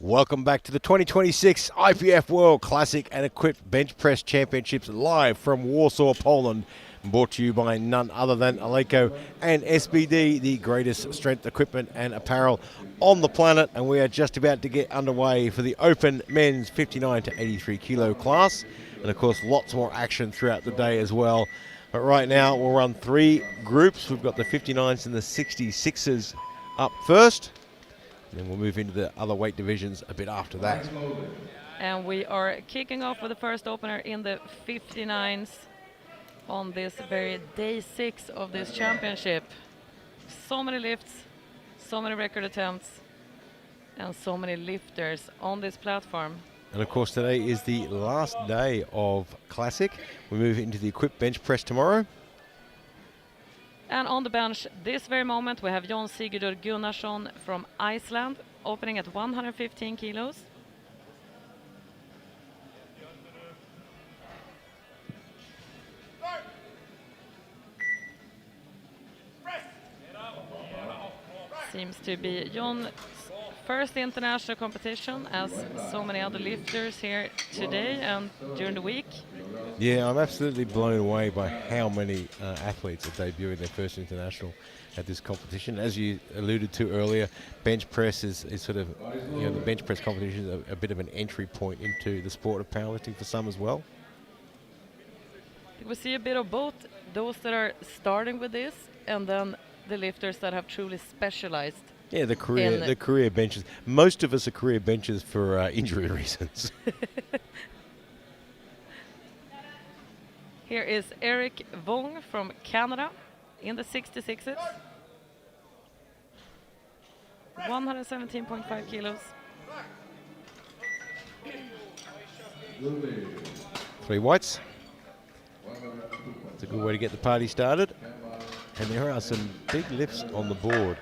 Welcome back to the 2026 IPF World Classic and Equipped Bench Press Championships live from Warsaw, Poland. Brought to you by none other than Eleiko and SBD, the greatest strength equipment and apparel on the planet. And we are just about to get underway for the Open Men's 59 to 83 kilo class. And of course, lots more action throughout the day as well. But right now, we'll run three groups. We've got the 59s and the 66s up first. And then we'll move into the other weight divisions a bit after that. And we are kicking off with the first opener in the 59s on this very day 6 of this championship. So many lifts, so many record attempts, and so many lifters on this platform. And of course today is the last day of Classic. We move into the equipped bench press tomorrow. And on the bench this very moment we have Jon Sigurdur Gunnarsson from Iceland opening at 115 kilos. Seems to be Jon's first international competition, as so many other lifters here today and during the week. Yeah, I'm absolutely blown away by how many athletes are debuting their first international at this competition. As you alluded to earlier, bench press is sort of, you know, the bench press competition is a bit of an entry point into the sport of powerlifting for some as well. We see a bit of both those that are starting with this and then the lifters that have truly specialized. Yeah, the career benches. Most of us are career benches for injury reasons. Here is Eric Wong from Canada in the 66s. 117.5 kilos. 3 whites. It's a good way to get the party started. And there are some big lifts on the board.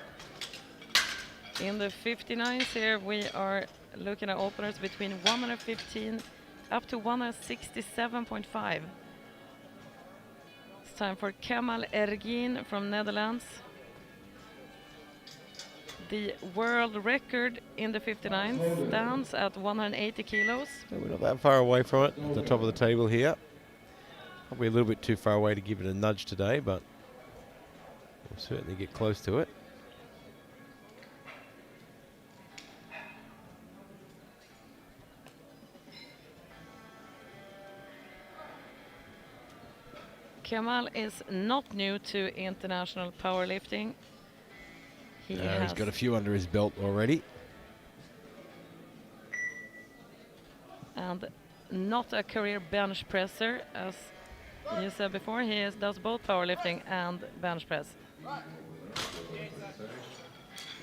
In the 59s here we are looking at openers between 115 up to 167.5. It's time for Kemal Ergin from Netherlands. The world record in the 59s stands at 180 kilos. So we're not that far away from it, at the top of the table here. Probably a little bit too far away to give it a nudge today, but we'll certainly get close to it. Kemal is not new to international powerlifting. He's got a few under his belt already. And not a career bench presser, as you said before. He does both powerlifting and bench press.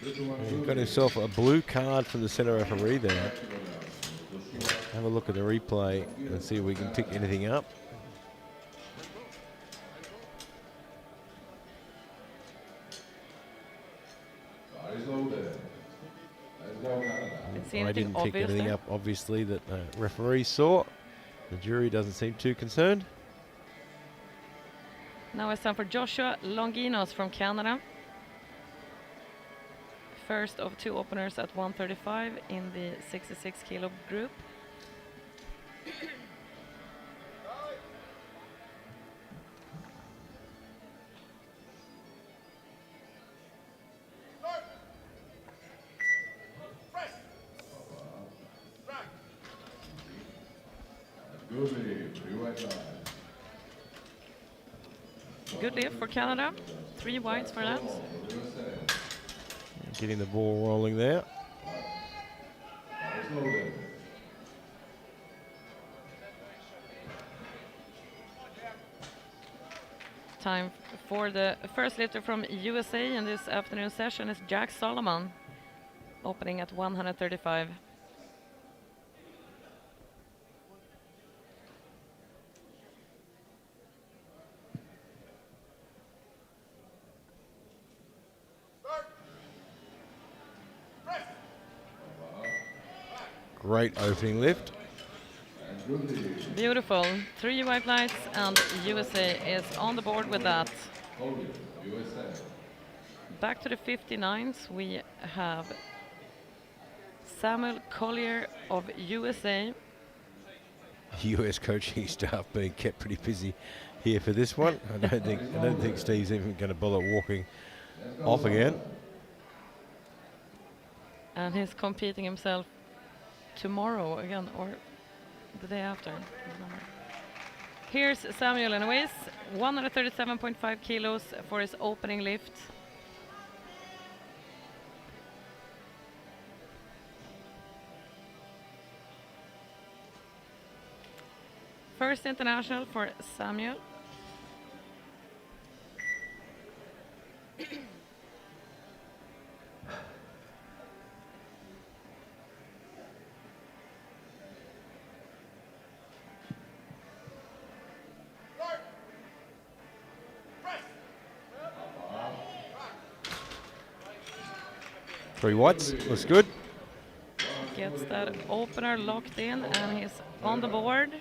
He got himself a blue card from the center referee there. Have a look at the replay and see if we can pick anything up. I didn't pick anything up, obviously, that the referee saw. The jury doesn't seem too concerned. Now it's time for Joshua Longinos from Canada. First of 2 openers at 135 in the 66 kilo group. Good lift for Canada. 3 whites for that. Getting the ball rolling there. time for the first lifter from USA in this afternoon session is Jack Solomon, opening at 135. Great opening lift. Beautiful. 3 white lights and USA is on the board with that. Back to the 59s, we have Samuel Collier of USA. US coaching staff being kept pretty busy here for this one. I don't think Steve's even going to bother walking off again. And he's competing himself tomorrow again, or the day after. Here's Samuel anyways, 137.5 kilos for his opening lift. First international for Samuel. Three whites, looks good. Gets that opener locked in and he's on the board.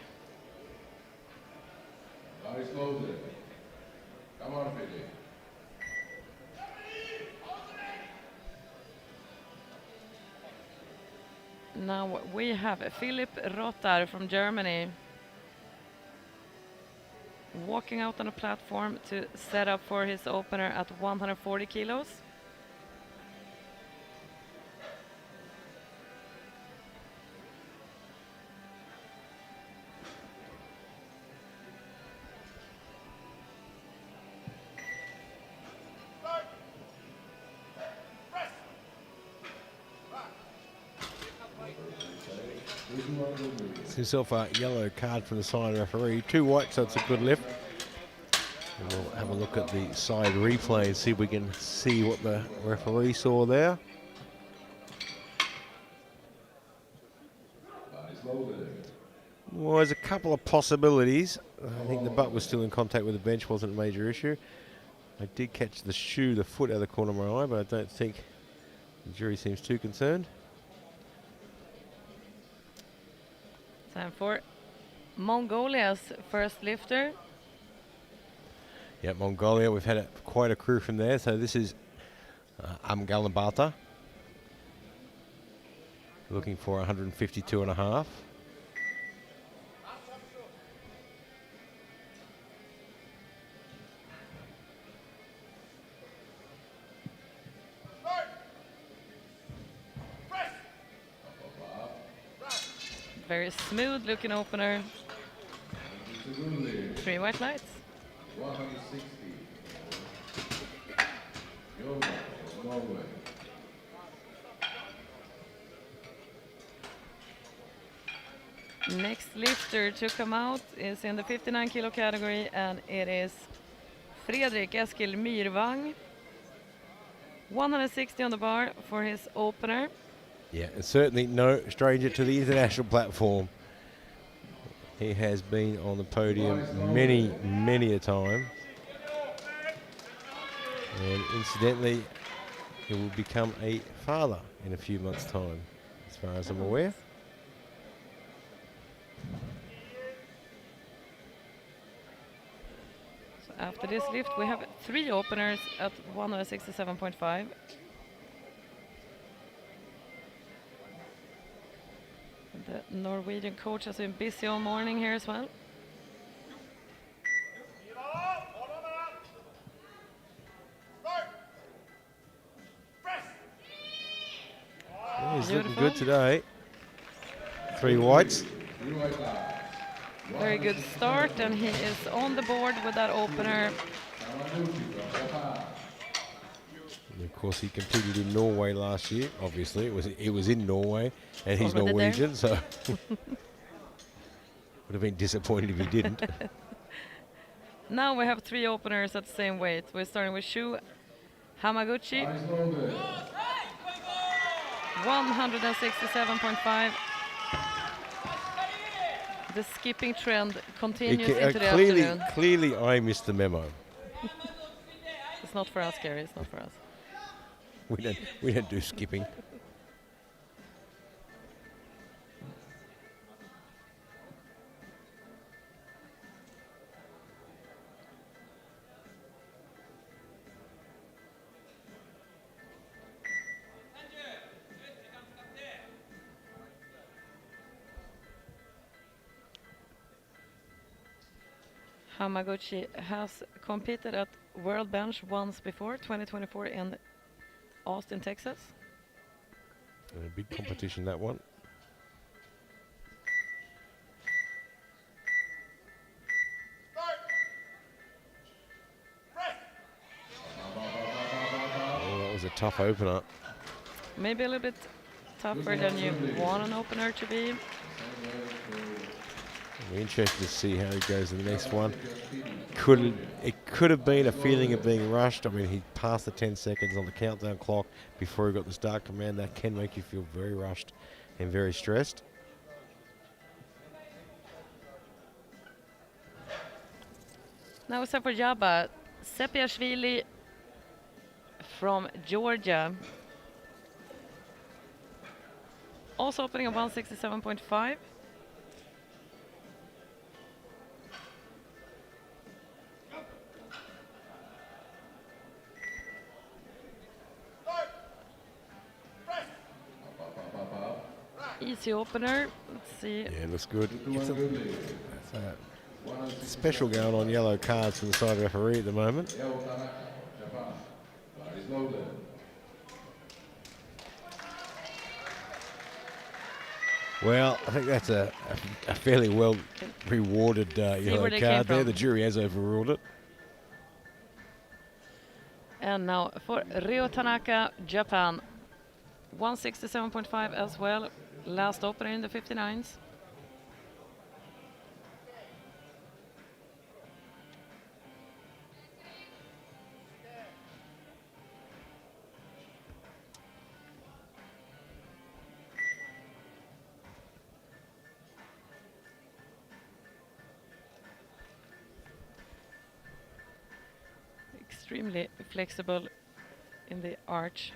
Come on, Philly. Now we have Philipp Rottar from Germany walking out on a platform to set up for his opener at 140 kilos. It's himself a yellow card from the side referee. 2 whites, so it's a good lift. And we'll have a look at the side replay and see if we can see what the referee saw there. Well, there's a couple of possibilities. I think the butt was still in contact with the bench, wasn't a major issue. I did catch the shoe, the foot out of the corner of my eye, but I don't think the jury seems too concerned. Time for Mongolia's first lifter. Yeah, Mongolia, we've had quite a crew from there. So this is Amgalambata, looking for 152.5. Very smooth looking opener. 3 white lights. 160. Yoga, Norway. Next lifter to come out is in the 59 kilo category, and it is Fredrik Eskil Myrvang. 160 on the bar for his opener. Yeah, and certainly no stranger to the international platform. He has been on the podium many a time. And incidentally, he will become a father in a few months' time, as far as I'm aware. So after this lift, we have 3 openers at 167.5. The Norwegian coach has been busy all morning here as well. Yeah, he's looking good today. 3 whites. Very good start, and he is on the board with that opener. And of course, he competed in Norway last year. Obviously, it was in Norway, and he's Already Norwegian, so would have been disappointed if he didn't. Now we have 3 openers at the same weight. We're starting with Shu Hamaguchi, Eyes loaded. 167.5. The skipping trend continues It into the clearly, afternoon. clearly, I missed the memo. It's not for us, Gary. It's not for us. We don't do skipping. Hamaguchi has competed at World Bench once before, 2024 in Austin, Texas. A big competition, that one. Oh, that was a tough opener. Maybe a little bit tougher than you want an opener to be. We're interested to see how he goes in the next one. It could have been a feeling of being rushed. I mean, he passed the 10 seconds on the countdown clock before he got the start command. That can make you feel very rushed and very stressed. Now it's up for Jabba. Sepiashvili from Georgia. Also opening at 167.5. Easy opener. Let's see. Yeah, looks good. It's a special going on yellow cards from the side referee at the moment. Yo Tanaka, Japan. Eyes loaded. Well, I think that's a fairly well rewarded yellow where they came card there. from. The jury has overruled it. And now for Ryo Tanaka, Japan. 167.5 as well. Last opener in the 59s. Extremely flexible in the arch.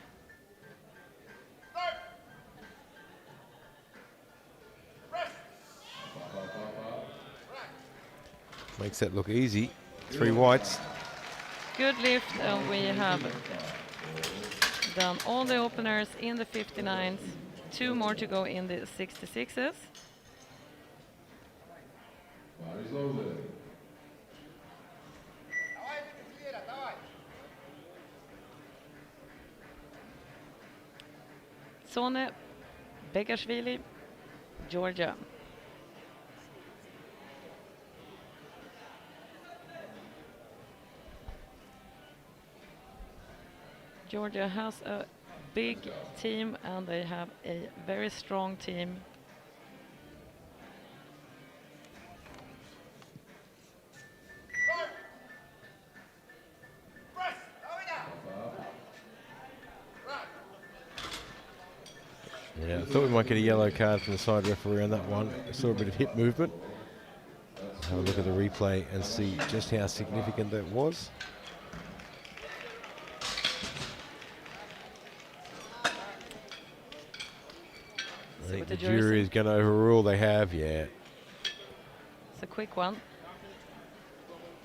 Makes that look easy. 3 whites. Good lift, and we have done all the openers in the 59s. 2 more to go in the 66s. Eyes loaded. Sone Begashvili, Georgia. Georgia has a big team and they have a very strong team. Yeah, I thought we might get a yellow card from the side referee on that one. I saw a bit of hip movement. Have a look at the replay and see just how significant that was. I think what the the jury jury is going to overrule. They have, yeah. It's a quick one.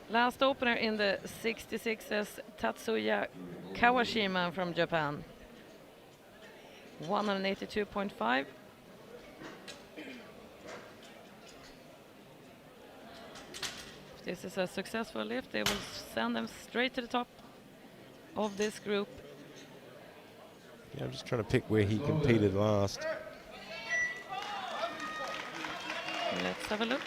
Last opener in the 66s, Tatsuya Kawashima from Japan. 182.5. If this is a successful lift, they will send them straight to the top of this group. Yeah, I'm just trying to pick where he competed last. Let's have a look.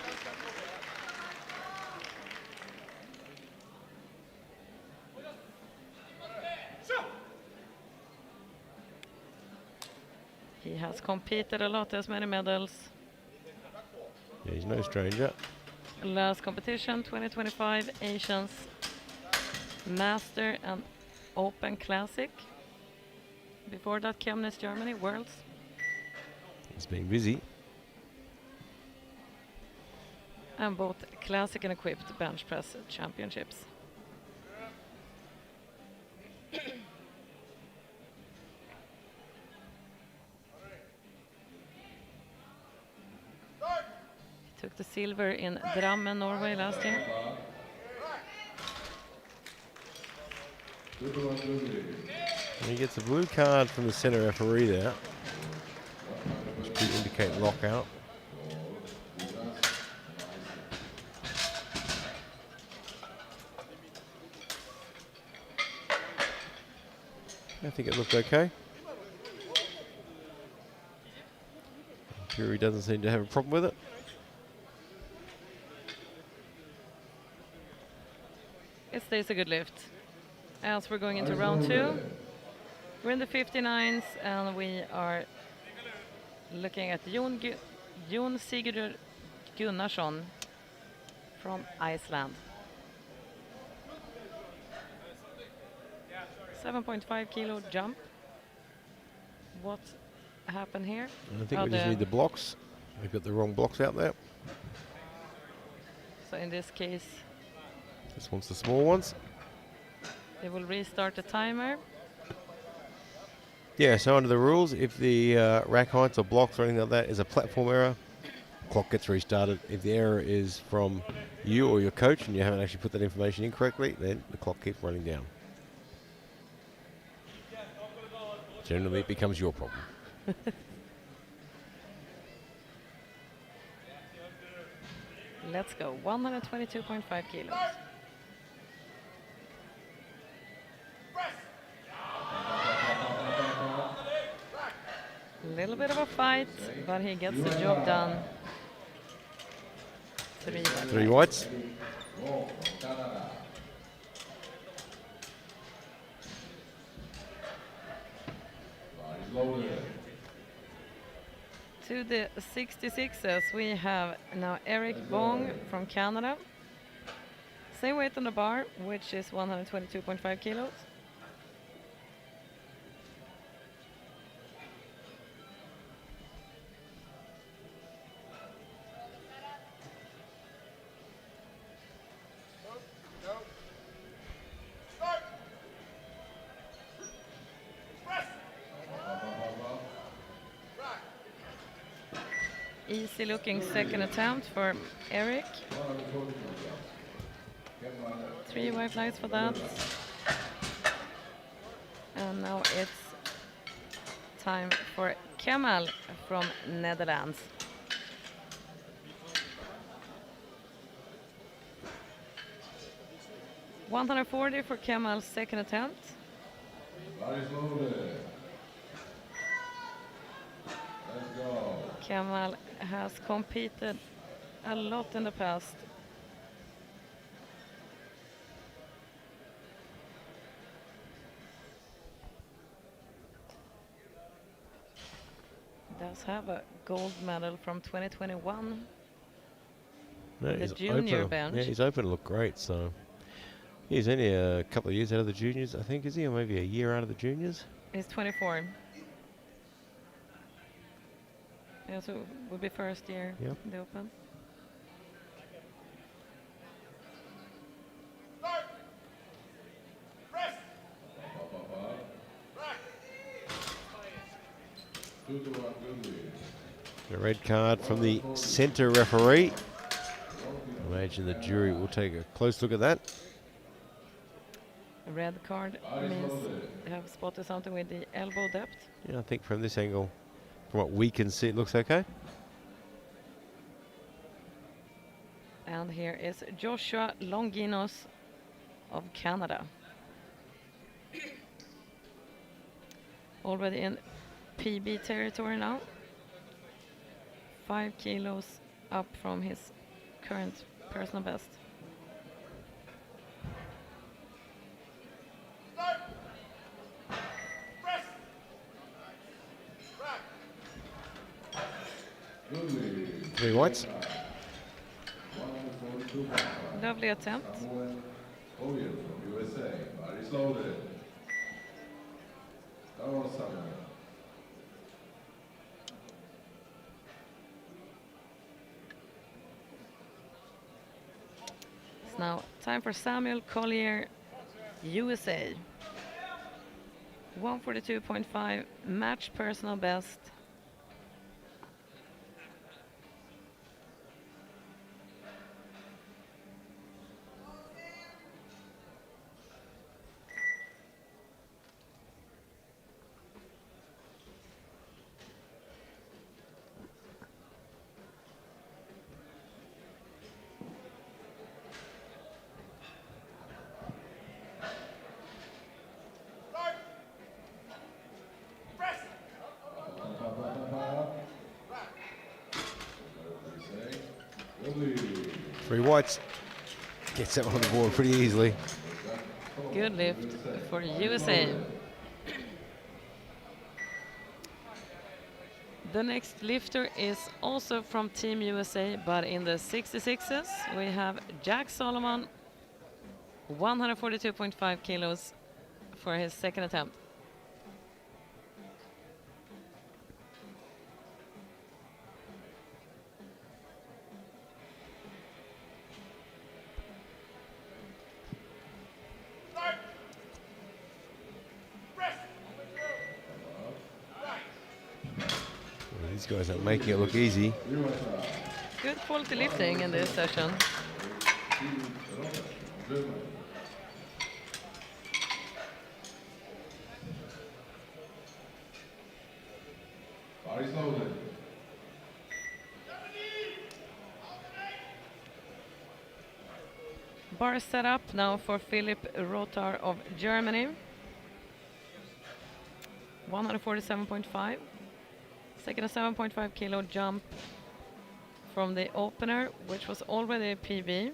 He has competed a lot, has many medals. Yeah, he's no stranger. Last competition 2025 Asians Master and Open Classic. Before that, Chemnitz, Germany, Worlds. It's been busy. And both Classic and Equipped Bench Press Championships. Took the silver in Drammen, Norway last year. And he gets a blue card from the center referee there, which could indicate lockout. I think it looked okay. Jury doesn't seem to have a problem with it. It stays a good lift. As we're going into round 2, we're in the 59s and we are looking at Jon Sigurður Gunnarsson from Iceland. 7.5 kilo jump. What happened here? I think we just need the blocks. We've got the wrong blocks out there. So in this case, This one's the small ones. they will restart the timer. Yeah, so under the rules, if the rack heights or blocks or anything like that is a platform error, clock gets restarted. If the error is from you or your coach and you haven't actually put that information in correctly, then the clock keeps running down. Generally, it becomes your problem. Let's go. 122.5 kilos. A little bit of a fight, but he gets the job done. 3 whites. To the 66s, we have now Eric Bong from Canada. Same weight on the bar, which is 122.5 kilos. Easy looking second attempt for Eric. 3 white lights for that. And now it's time for Kemal from Netherlands. $140 for Kemal's second attempt. Body's loaded. Let's go. Kemal has competed a lot in the past. Does have a gold medal from 2021. No, The he's junior open. bench. Yeah, he's open to look great. So he's only a couple of years out of the juniors, I think, is he? Or maybe a year out of the juniors? He's 24. Yeah, so it would be first year Yep. in the Open. The red card from the center referee. I imagine the jury will take a close look at that. A red card means they have spotted something with the elbow depth. Yeah, I think from this angle, from what we can see, it looks okay. And here is Joshua Longinos of Canada. Already in PB territory now. 5 kilos up from his current personal best. Three whites. Lovely attempt. Samuel Oyen from USA. Bodies loaded. Go, Samuel. It's now time for Samuel Collier, USA. 142.5, match personal best. Good lead. 3 whites. Gets that one on the board pretty easily. Good lift for USA. The next lifter is also from Team USA, but in the 66s, we have Jack Solomon, 142.5 kilos for his second attempt. Well, these guys are making it look easy. Good quality lifting in this session. Bodies loaded. Bar set up now for Philipp Rotar of Germany. 147.5. Second a 7.5 kilo jump from the opener, which was already a PB.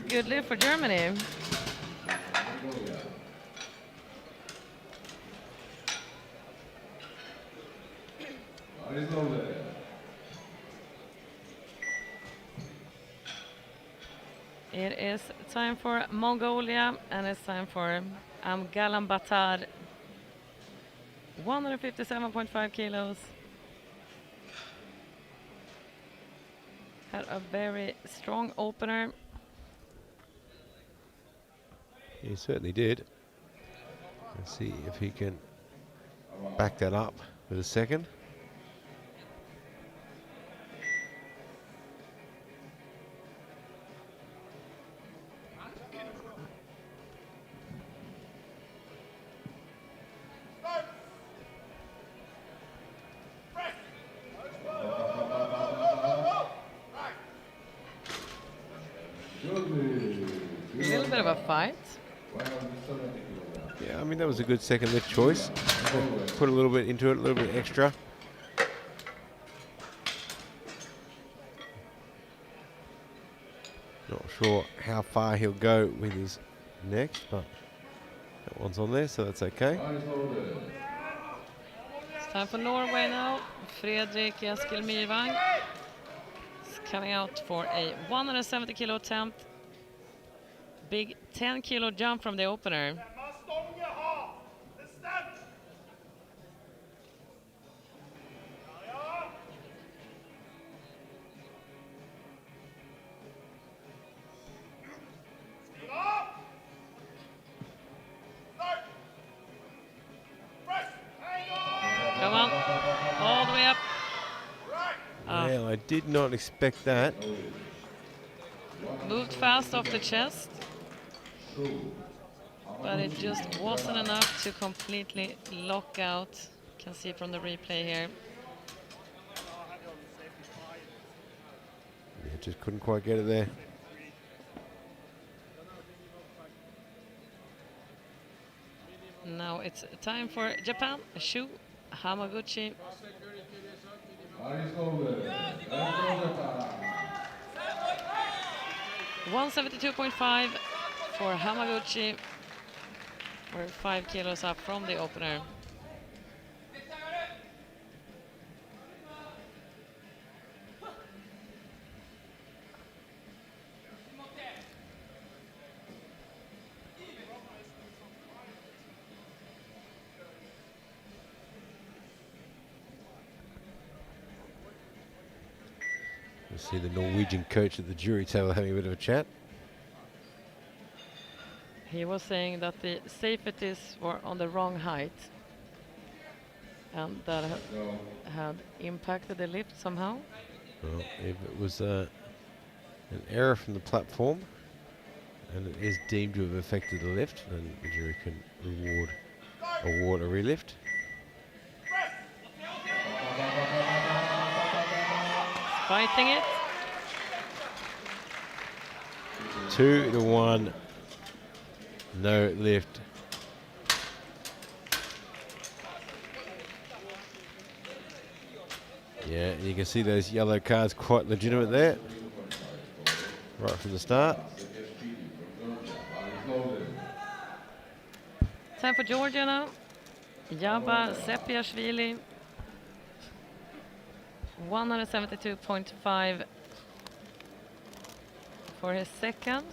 Good lift for Germany. Bodies loaded. It is time for Mongolia, and it's time for Amgalan Batar. 157.5 kilos. Had a very strong opener. He certainly did. Let's see if he can back that up with a second. A little bit of a fight. Yeah, I mean, that was a good second lift choice. Put a little bit into it, a little bit extra. Not sure how far he'll go with his next, but that one's on there, so that's okay. Bodies loaded. It's time for Norway now. Fredrik Eskil Myrvang is coming out for a 170 kilo attempt. Big 10 kilo jump from the opener. Come on, all the way up. Well, I did not expect that. Moved fast off the chest, but it just wasn't enough to completely lock out. You can see from the replay here. Yeah, just couldn't quite get it there. Now it's time for Japan. Shu Hamaguchi. Very slowly. Very slowly. 172.5 for Hamaguchi. We're 5 kilos up from the opener. You see the Norwegian coach at the jury table having a bit of a chat. He was saying that the safeties were on the wrong height and that had impacted the lift somehow. Well, if it was an error from the platform and it is deemed to have affected the lift, then the jury can award a relift. Fighting it. 2-1. No lift. Yeah, you can see those yellow cards quite legitimate there. Right from the start. Time for Georgia now. Jaba Sepiashvili. 172.5 for his second.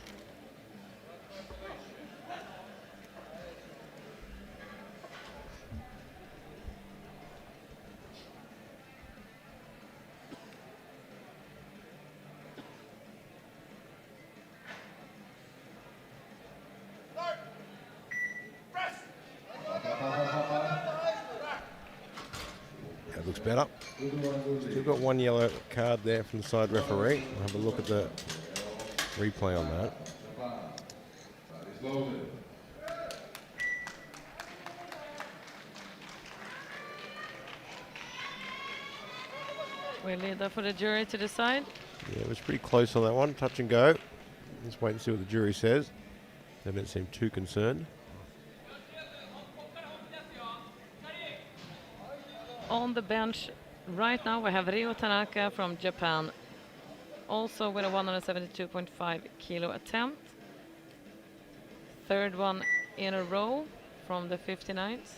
That looks better. Still got one yellow card there from the side referee. We'll have a look at the replay on that. We leave that for the jury to decide. Yeah, it was pretty close on that one. Touch and go. Let's wait and see what the jury says. They don't seem too concerned. On the bench right now we have Ryo Tanaka from Japan, also with a 172.5 kilo attempt. Third one in a row from the 59s.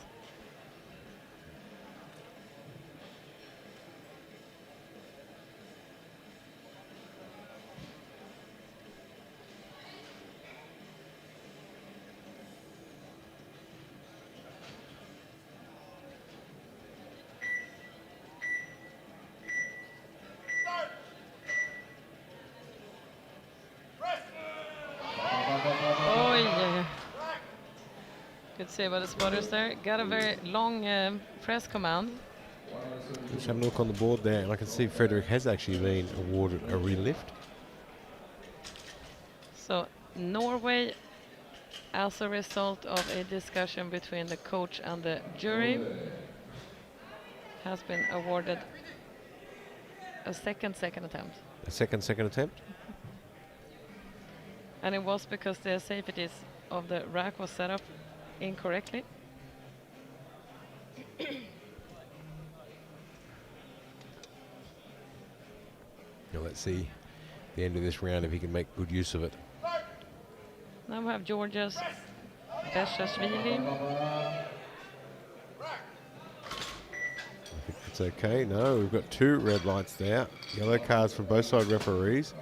Oh yeah. Good save by the spotters there. Got a very long press command. Just have a look on the board there, and I can see Frederick has actually been awarded a relift. So Norway, as a result of a discussion between the coach and the jury, has been awarded a second attempt. A second attempt. And it was because the safeties of the rack was set up incorrectly. Now let's see the end of this round if he can make good use of it. Now we have Georgia's Beshashvili. I think it's okay. No, we've got two red lights there. Yellow cards from both side referees.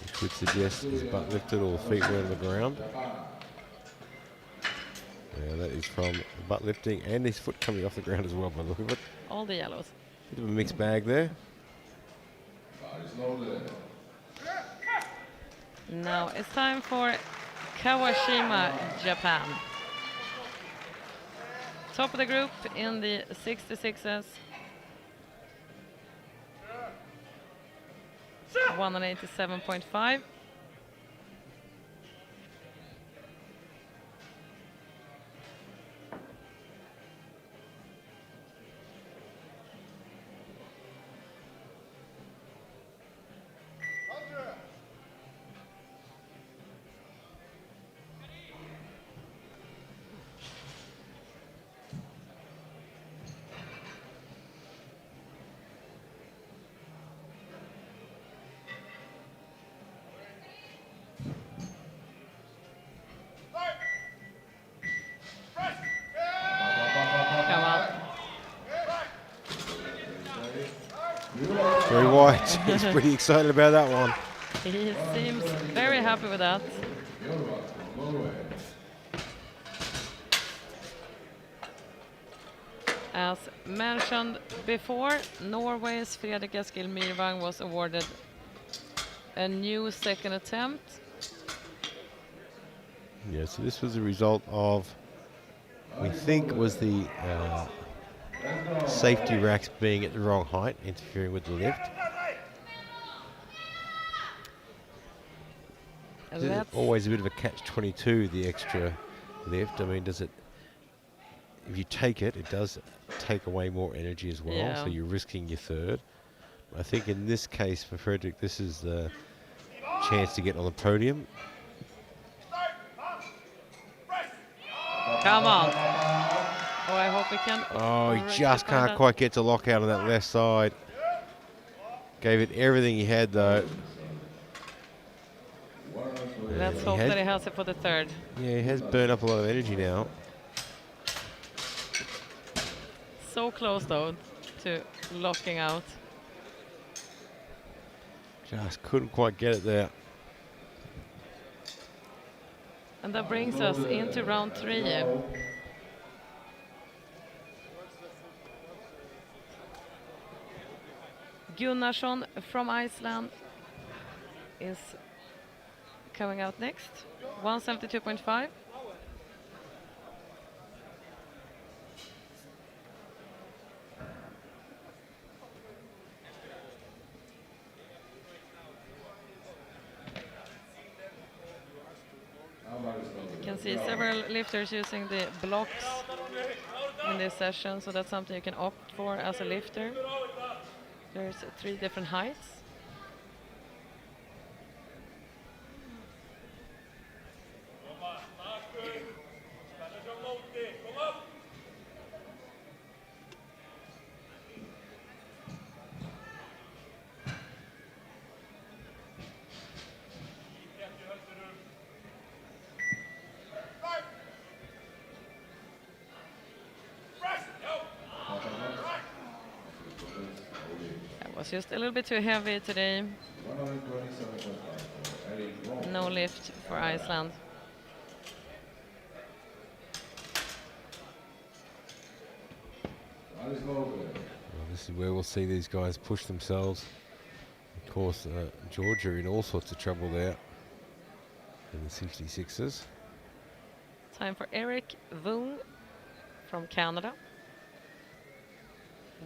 Which would suggest his butt lifted or feet were on the ground. Yeah, that is from butt lifting and his foot coming off the ground as well by the look of it. All the yellows. Bit of a mixed bag there. Now it's time for Kawashima, Japan. Top of the group in the 66s. 187.5. whites. He's pretty excited about that one. He seems very happy with that. As mentioned before, Norway's Fredrik Eskil Myrvang was awarded a new second attempt. Yeah, so this was a result of, we think, was the safety racks being at the wrong height, interfering with the lift. It's always a bit of a catch-22, the extra lift. I mean, does it, if you take it, it does take away more energy as well, Yeah. so you're risking your third. I think in this case for Fredrik, this is the chance to get on the podium. Come on. Oh, I hope we can. Oh, he just rectify can't that. quite get to lock out on that left side. Gave it everything he had, though. Let's hope that he has it for the third. Yeah, he has burned up a lot of energy now. So close, though, to locking out. Just couldn't quite get it there. And that brings us into round 3. Gunnarsson from Iceland is coming out next. 172.5. You can see several lifters using the blocks in this session, so that's something you can opt for as a lifter. There's 3 different heights. That was just a little bit too heavy today. No lift for Iceland. Well, this is where we'll see these guys push themselves. Of course, Georgia in all sorts of trouble there in the 66ers. Time for Eric Voon from Canada.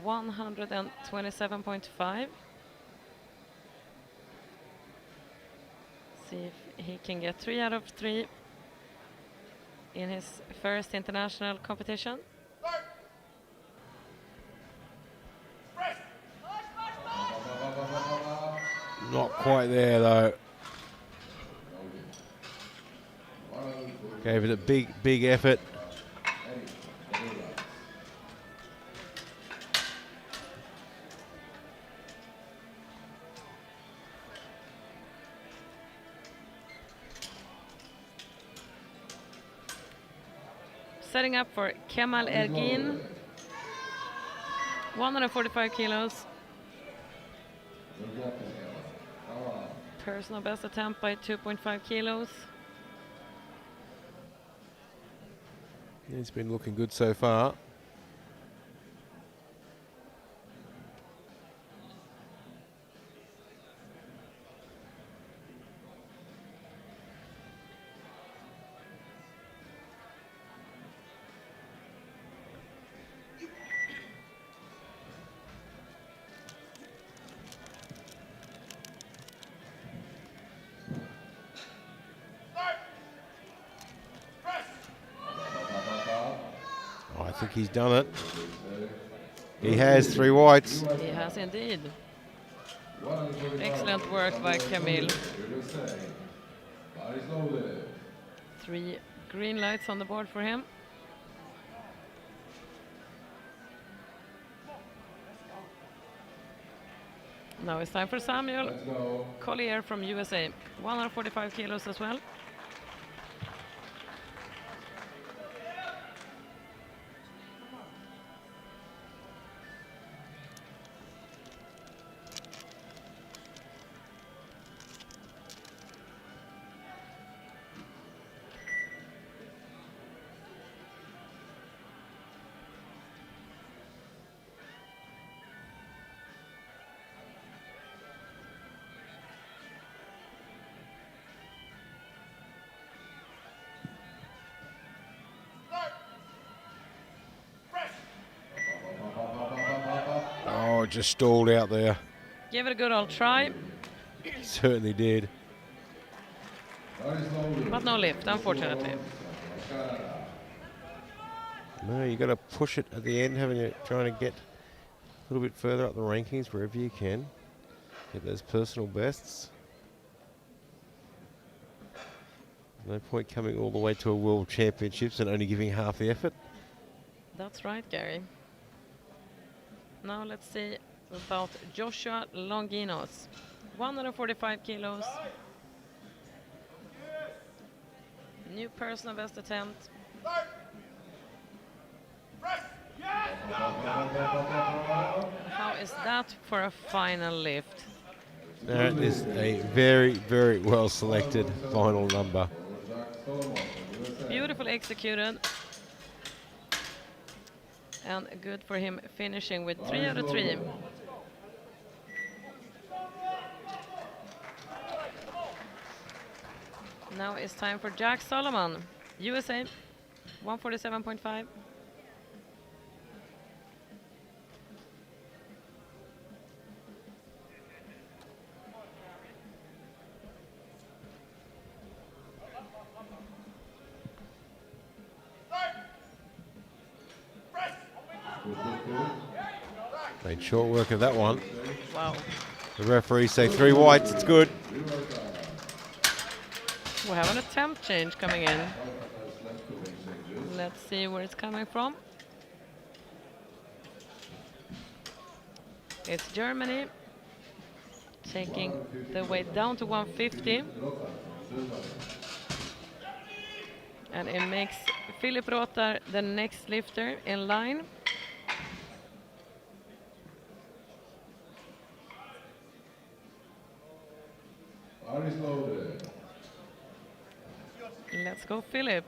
127.5. See if he can get 3 out of 3 in his first international competition. Not quite there though. Gave it a big effort. Setting up for Kemal Ergin. 145 kilos. Personal best attempt by 2.5 kilos. He's been looking good so far. Oh, I think he's done it. He has 3 whites. He has indeed. Excellent work by Camille. 3 green lights on the board for him. Now it's time for Samuel Collier from USA. 145 kilos as well. just stalled out there. Give it a good old try, Certainly did. but no lift, unfortunately. No, you got to push it at the end, haven't you? Trying to get a little bit further up the rankings wherever you can. Get those personal bests. No point coming all the way to a World Championships and only giving half the effort. That's right, Gary. Now let's see about Joshua Longinos. 145 kilos. New personal best attempt. How is that for a final lift? That is a very, very well selected final number. Beautifully executed. And good for him finishing with 3 out of 3. Now it's time for Jack Solomon, USA, 147.5. Made short work of that one. Wow. The referees say 3 whites, it's good. We have an attempt change coming in. Let's see where it's coming from. It's Germany taking the weight down to 150. And it makes Philip Rotar the next lifter in line. Let's go, Philip.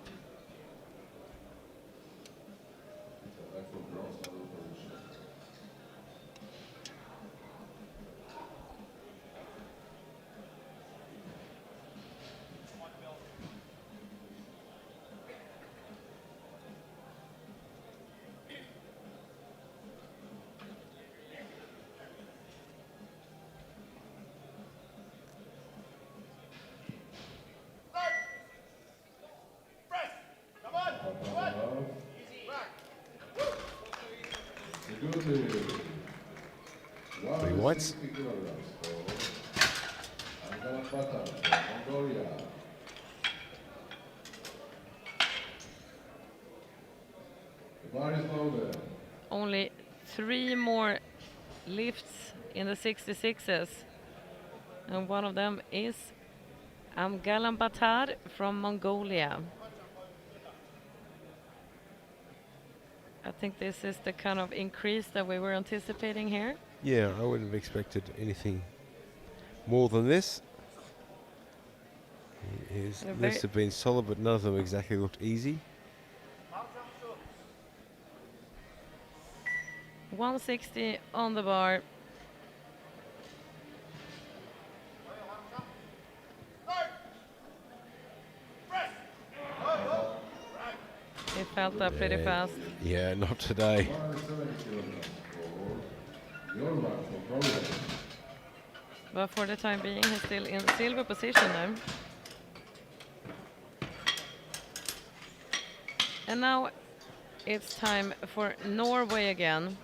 Three whites. Only 3 more lifts in the 66s. And one of them is Amgalan Batar from Mongolia. I think this is the kind of increase that we were anticipating here. Yeah, I wouldn't have expected anything more than this. His lifts have been solid, but none of them exactly looked easy. 160 on the bar. It felt up pretty fast. Yeah, not today. But for the time being, he's still in silver position there. And now it's time for Norway again.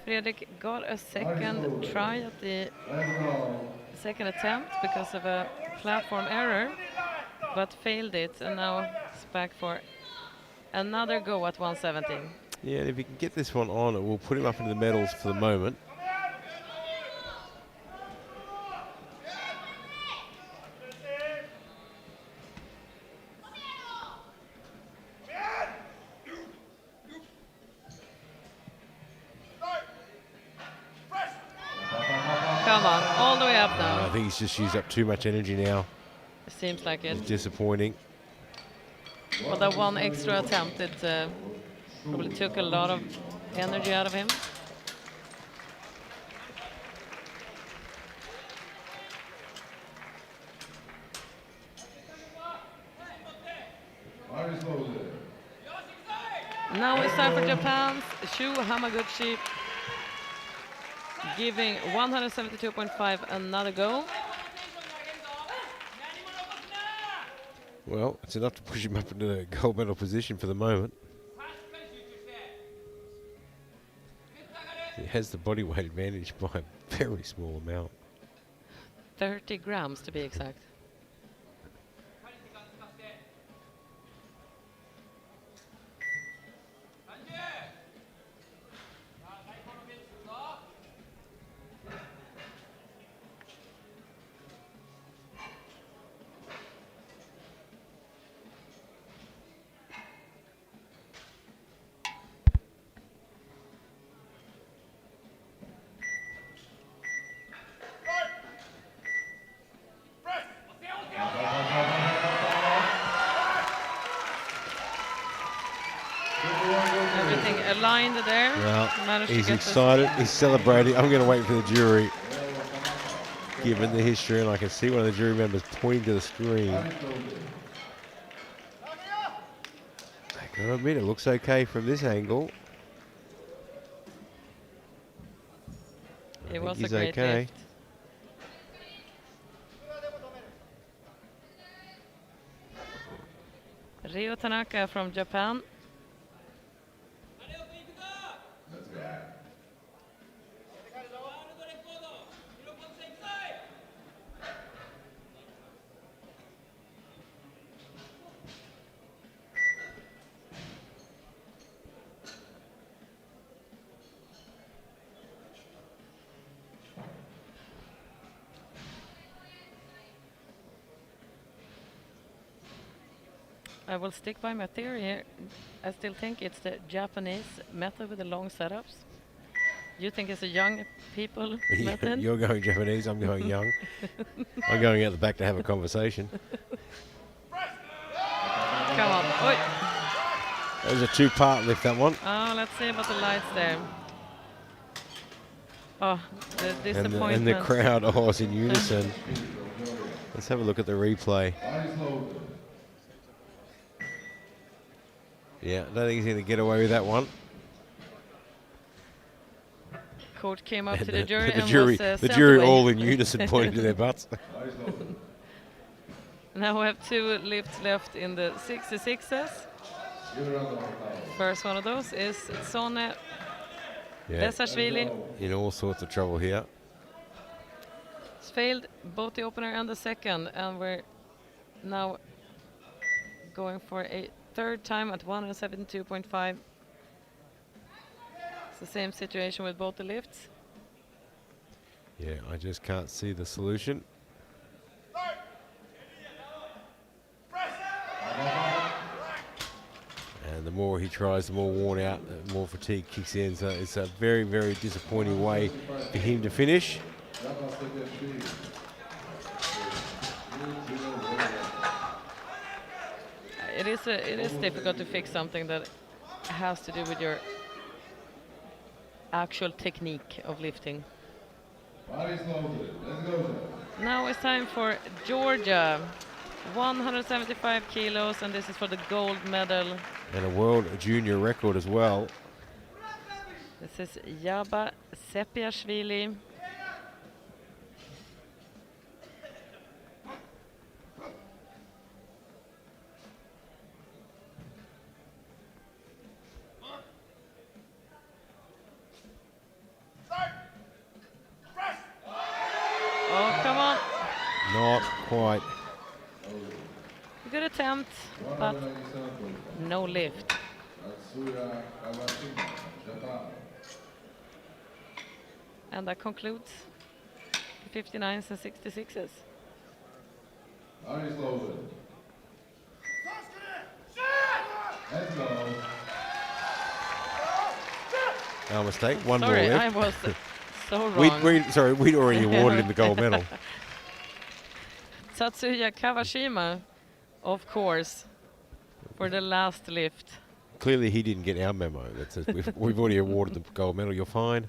Fredrik got a second try at the second attempt because of a platform error, but failed it, and now it's back for another go at 170. Yeah, and if he can get this one on, it will put him up into the medals for the moment. Come on, all the way up now. I think he's just used up too much energy now. It seems like it. It's disappointing. Well, that one extra attempt, it probably took a lot of energy out of him. Now it's time for Japan's Shu Hamaguchi, giving 172.5 another go. Well, it's enough to push him up into the gold medal position for the moment. He has the body weight advantage by a very small amount. 30 grams to be exact. Everything aligned there. Well, Managed to he's get this. excited. He's celebrating. I'm going to wait for the jury. Given the history, and I can see one of the jury members pointing to the screen. I gotta admit, it looks okay from this angle. I It think was a he's great okay. lift. Ryo Tanaka from Japan. Let's go. I will stick by my theory here. I still think it's the Japanese method with the long setups. You think it's a young people method? You're going Japanese, I'm going young. I'm going out the back to have a conversation. Come on. Oi. That was a two-part lift, that one. Oh, let's see about the lights there. Oh, the disappointment. And the crowd is in unison. Let's have a look at the replay. Body slow. Yeah, I don't think he's going to get away with that one. Coach came up And to the jury and jury, was the sent jury away. all in unison pointing to their butts. Body slow. Now we have 2 lifts left in the 66s. Give it up on the power. First one of those is Sonne Yeah, Besashvili. in all sorts of trouble here. It's failed both the opener and the second, and we're now going for a third time at 172.5. It's the same situation with both the lifts. Yeah, I just can't see the solution. And the more he tries, the more worn out, the more fatigue kicks in. So it's a very, very disappointing way for him to finish. It is difficult to fix something that has to do with your actual technique of lifting. Body slow. Let's go. Now it's time for Georgia. 175 kilos, and this is for the gold medal. And a world junior record as well. This is Jaba Sepiashvili. Oh, come on. Not quite. Good attempt, but no lift. Atsuya Kawashima, Japan. And that concludes the 59s and 66s. Body slow. Let's go. Our mistake. One Sorry, more I left. was so wrong. We'd already awarded him the gold medal. Tatsuya Kawashima, of course, for the last lift. Clearly, he didn't get our memo that says we've already awarded the gold medal. You're fine.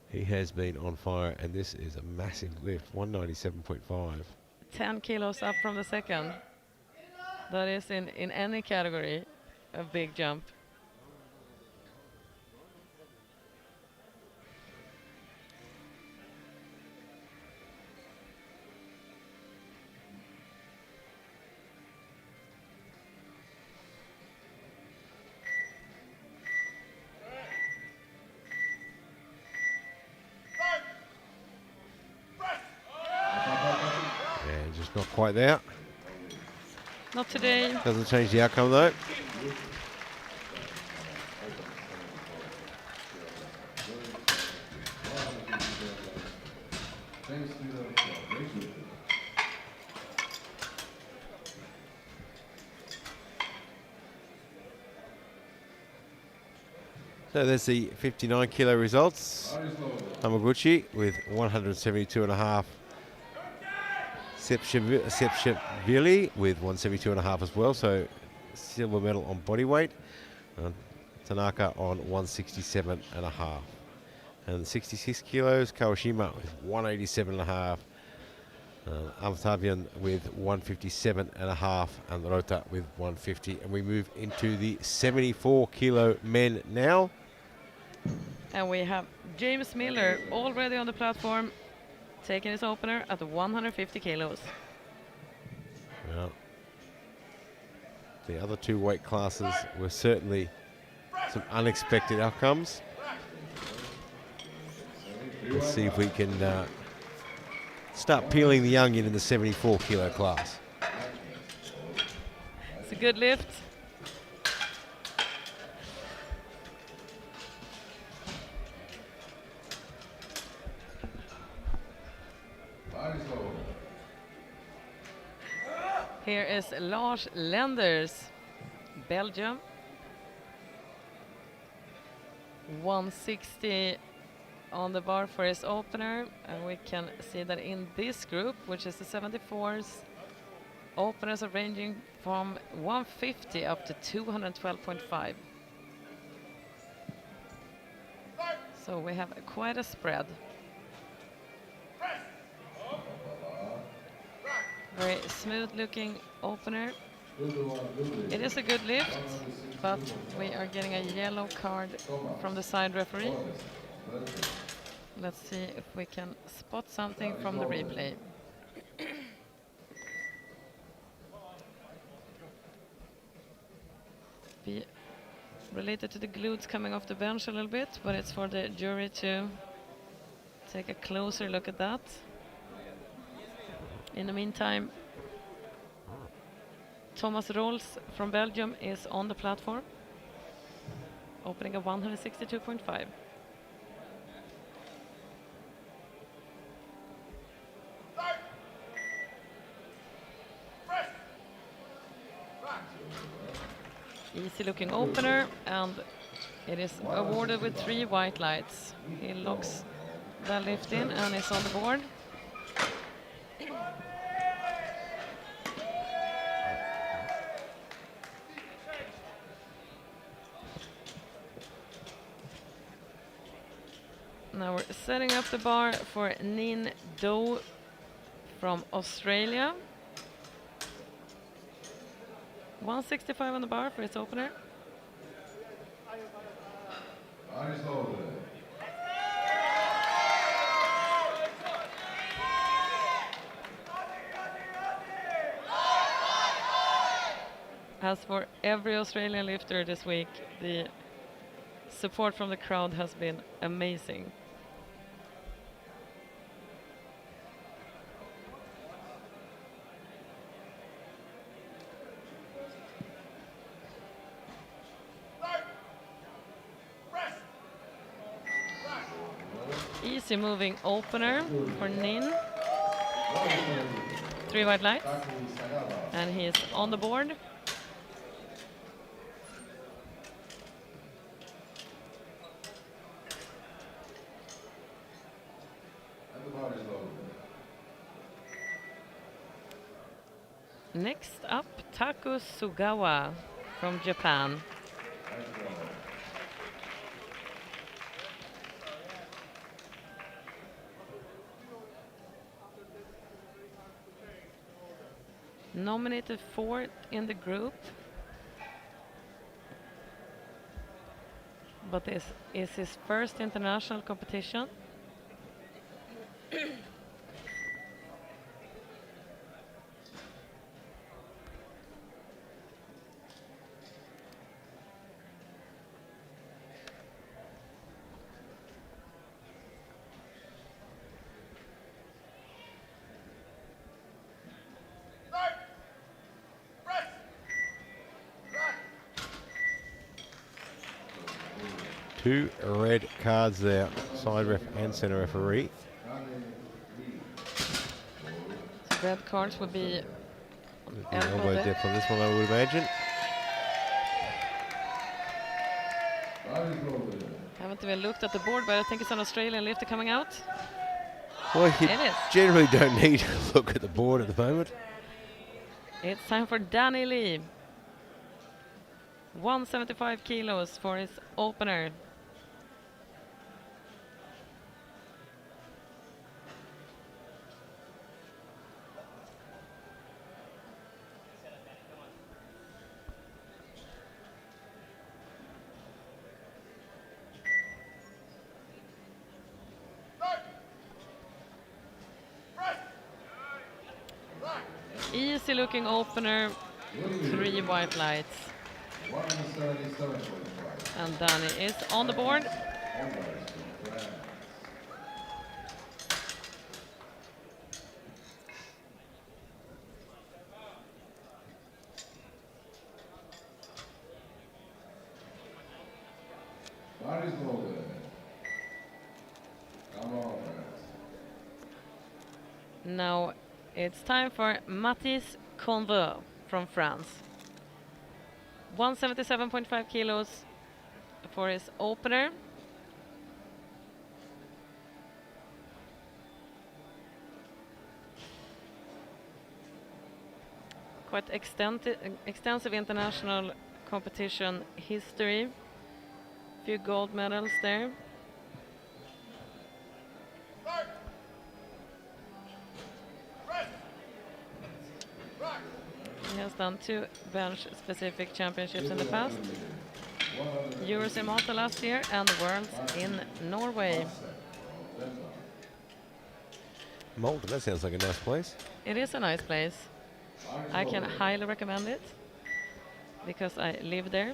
He has been on fire, and this is a massive lift, 197.5. 10 kilos up from the second. That is in any category a big jump. Yeah, just not quite there. Not today. Doesn't change the outcome though. So there's the 59 kilo results. Hamaguchi with 172.5. Sepshevili with 172.5 as well. So silver medal on body weight. Tanaka on 167.5. And 66 kilos, Kawashima with 187.5. Amtavian with 157.5 and Rota with 150. And we move into the 74 kilo men now. And we have James Miller already on the platform, taking his opener at 150 kilos. Yeah. The other two weight classes were certainly some unexpected outcomes. Let's see if we can start peeling the onion in the 74 kilo class. It's a good lift. Here is Lars Lenders, Belgium. 160 on the bar for his opener, and we can see that in this group, which is the 74s, openers are ranging from 150 up to 212.5. So we have quite a spread. Very smooth looking opener. It is a good lift, but we are getting a yellow card from the side referee. Let's see if we can spot something from the replay. Be related to the glutes coming off the bench a little bit, but it's for the jury to take a closer look at that. In the meantime, Thomas Rolls from Belgium is on the platform, opening at 162.5. Easy looking opener, and it is awarded with 3 white lights. He locks the lift in and is on the board. Now we're setting up the bar for Nin Do from Australia. 165 on the bar for its opener. As for every Australian lifter this week, the support from the crowd has been amazing. Easy moving opener for Nin. 3 white lights. And he is on the board. Next up, Taku Sugawa from Japan. Nominated 4th in the group. but this is his first international competition. Two red cards there, side ref and centre referee. Red cards would be Elbow depth on this one, I would imagine. Haven't even looked at the board, but I think it's an Australian lifter coming out. Well, you It is. generally don't need to look at the board at the moment. It's time for Danny Lee. 175 kilos for his opener. Easy looking opener, 3 white lights. 177.5. And Danny is on the board. Bodies loaded. Come on, friends. Now it's time for Mathis Conveux from France. 177.5 kilos for his opener. Quite extensive international competition history. Few gold medals there. He has done 2 bench-specific championships in the past. Euros in Malta last year and Worlds in Norway. Malta, that sounds like a nice place. It is a nice place. I can highly recommend it because I live there.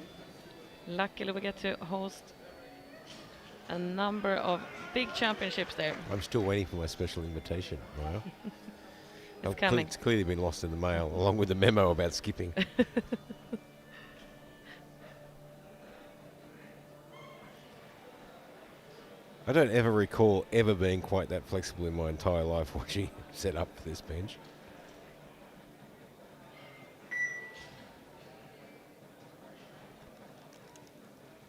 Luckily we get to host a number of big championships there. I'm still waiting for my special invitation, Maya. It's coming. It's clearly been lost in the mail, along with the memo about skipping. I don't ever recall ever being quite that flexible in my entire life watching set up for this bench.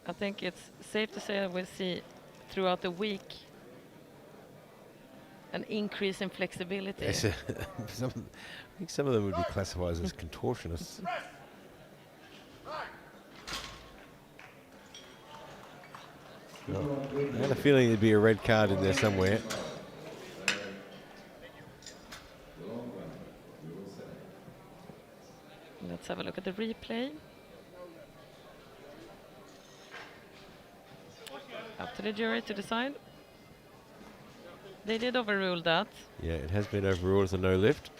I think it's safe to say that we'll see throughout the week an increase in flexibility. Yes, I think some of them would be classified as contortionists. I had a feeling there'd be a red card in there somewhere. Let's have a look at the replay. Up to the jury to decide. They did overrule that. Yeah, it has been overruled as a no lift.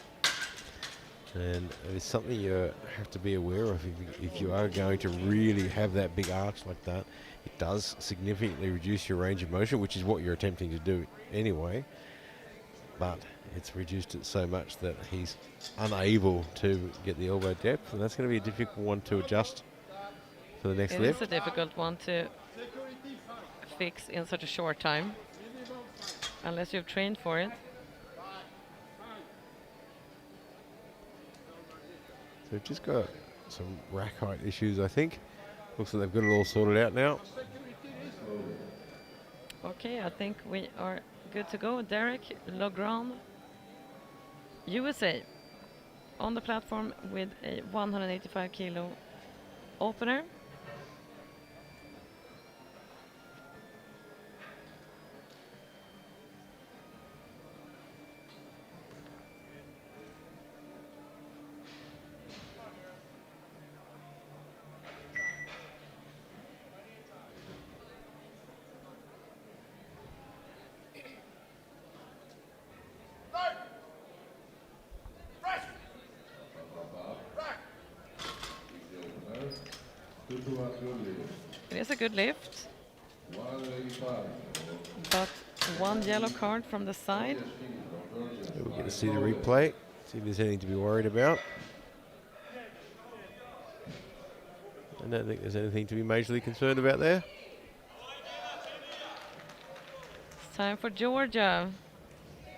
And it's something you have to be aware of if you are going to really have that big arch like that. It does significantly reduce your range of motion, which is what you're attempting to do anyway. But it's reduced it so much that he's unable to get the elbow depth, and that's going to be a difficult one to adjust for the next It lift. is a difficult one to fix in such a short time, unless you've trained for it. So we've just got some rack height issues, I think. Looks like they've got it all sorted out now. Okay, I think we are good to go. Derek Legrand, USA, on the platform with a 185 kilo opener. It is a good lift, 185. but one yellow card from the side. We'll get to see the replay, see if there's anything to be worried about. I don't think there's anything to be majorly concerned about there. It's time for Georgia.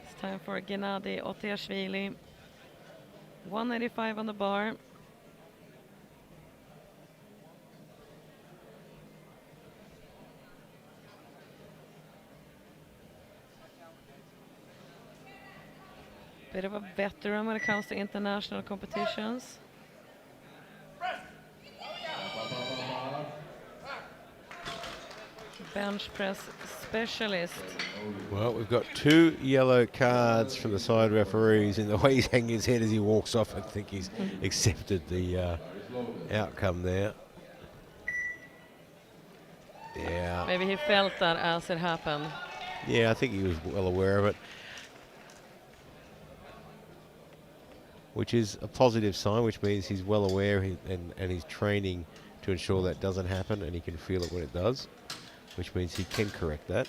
It's time for Gennady Otiashvili. 185 on the bar. Bit of a veteran when it comes to international competitions. Bench press specialist. Well, we've got 2 yellow cards from the side referees, and the way he's hanging his head as he walks off, I think he's accepted the outcome there. Yeah. Maybe he felt that as it happened. Yeah, I think he was well aware of it. Which is a positive sign, which means he's well aware and he's training to ensure that doesn't happen, and he can feel it when it does, which means he can correct that.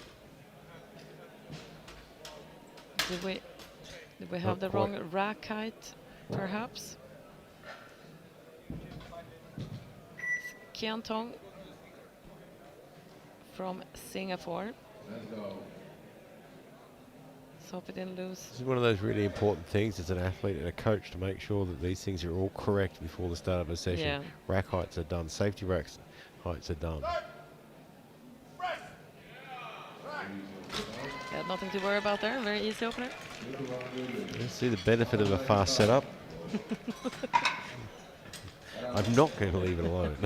Did we have Not the quite. wrong rack height, perhaps? Kian Tong from Singapore. Let's go. So hope we didn't lose. This is one of those really important things as an athlete and a coach to make sure that these things are all correct before the start of a session. Yeah. Rack heights are done, safety racks heights are done. Yeah, nothing to worry about there. Very easy opener. Let's see the benefit of a fast setup. I'm not going to leave it alone.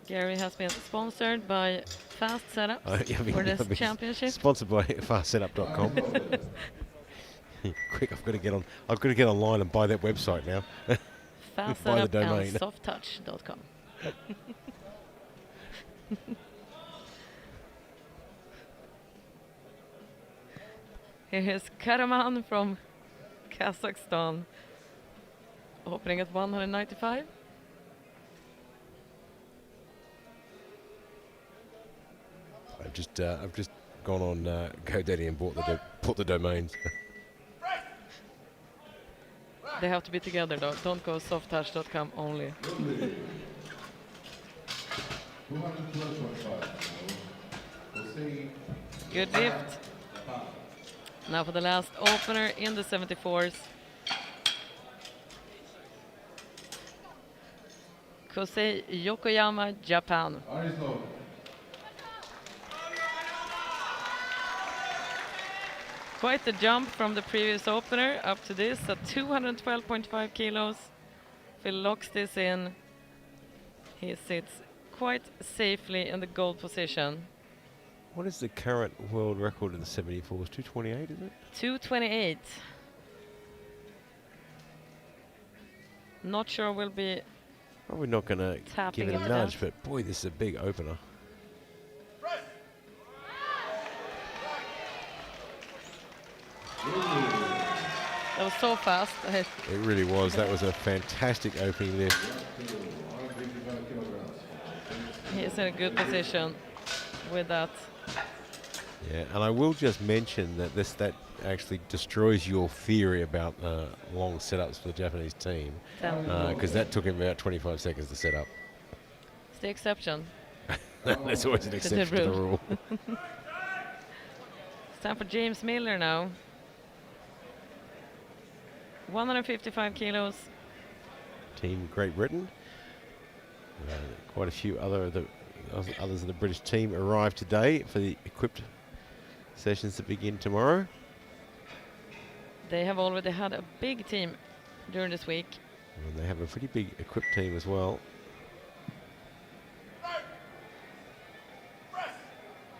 Gary has been sponsored by Fast Setups for this championship. Sponsored by fastsetup.com. Quick, I've got to get online and buy that website now. Fast buy the Setup domain. and softtouch.com. Here is Karaman from Kazakhstan, opening at 195. I've just gone on GoDaddy and bought the domains. They have to be together though. Don't go softtouch.com only. 212.5. Jose Good lift. Now for the last opener in the 74s. Kosei Yokoyama, Japan. Arislow. Quite the jump from the previous opener up to this at 212.5 kilos. If he locks this in, he sits quite safely in the gold position. What is the current world record in the 74s? 228, is it? 228. Not sure we'll be Probably not going to tapping give it a into nudge, that. but boy, this is a big opener. That was so fast. It really was. That was a fantastic opening lift. 155 kilograms. He's in a good position with that. Yeah, and I will just mention that that actually destroys your theory about long setups for the Japanese team, because that took him about 25 seconds to set up. It's the exception. That's always an exception to the rule. It's time for James Miller now. 155 kilos. Team Great Britain. Quite a few others of the British team arrived today for the equipped sessions that begin tomorrow. They have already had a big team during this week. And they have a pretty big equipped team as well.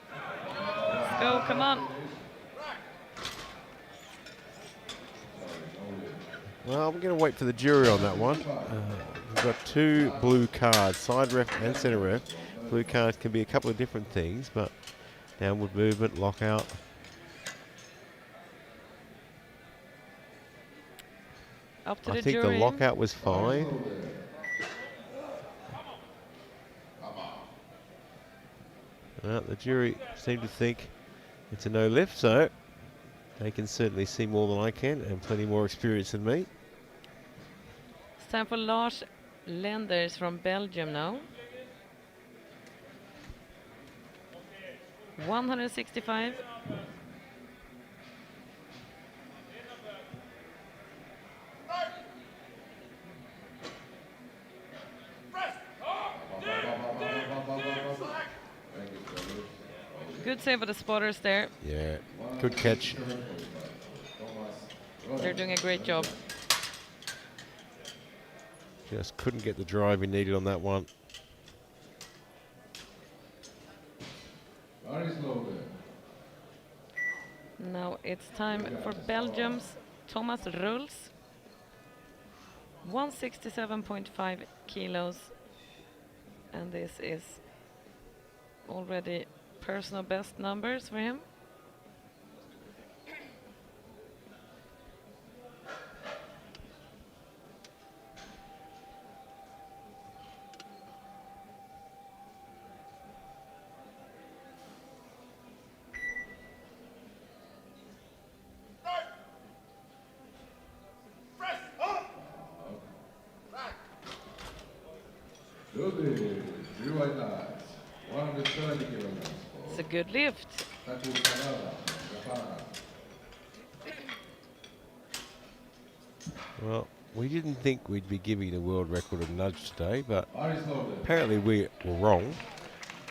Let's go, come on. Well, I'm going to wait for the jury on that one. We've got 2 blue cards, side ref and center ref. Blue cards can be a couple of different things, but downward movement, lockout. Up to I the think jury. the lockout was fine. Well, the jury seem to think it's a no lift, so they can certainly see more than I can and plenty more experience than me. It's time for Lars Lenders from Belgium now. 165. Good save of the spotters there. Yeah, good catch. They're doing a great job. Just couldn't get the drive he needed on that one. Very slowly. Now it's time for Belgium's Thomas Ruls. 167.5 kilos. And this is already personal best numbers for him. Ludwig, blue white lights, 130 kilograms. It's a good lift. Taku Kanada, Japan. Well, we didn't think we'd be giving the world record a nudge today, but Very slowly. apparently we were wrong.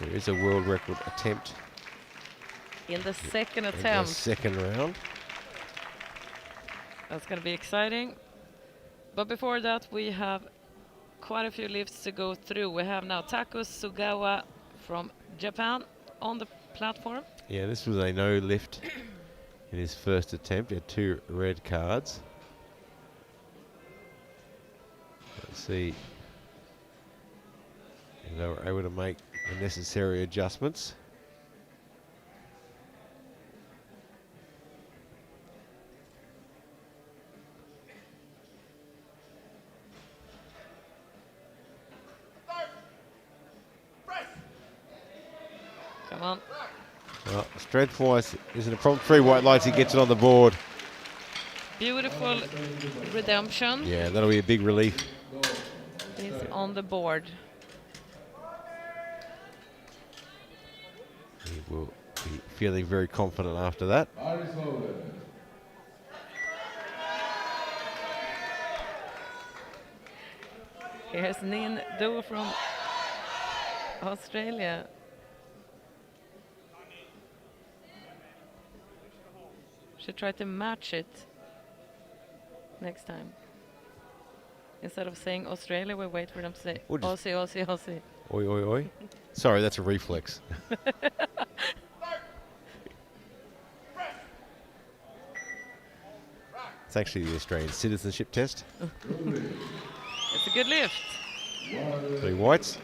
There is a world record attempt In the second in the attempt. second round. That's going to be exciting. But before that, we have quite a few lifts to go through. We have now Taku Sugawa from Japan on the platform. Yeah, this was a no lift in his first attempt. He had 2 red cards. Let's see if they were able to make the necessary adjustments. Come on. Well, strength-wise isn't a problem. 3 white lights, he gets it on the board. Beautiful redemption. Yeah, that'll be a big relief. He's on the board. He will be feeling very confident after that. Very slowly. Here's Nin Do from Australia. Should try to match it next time. Instead of saying Australia, we wait for them to say We'll just- Aussie, Aussie, Aussie. Oi, oi, oi. Sorry, that's a reflex. It's actually the Australian citizenship test. It's a good lift. 3 whites.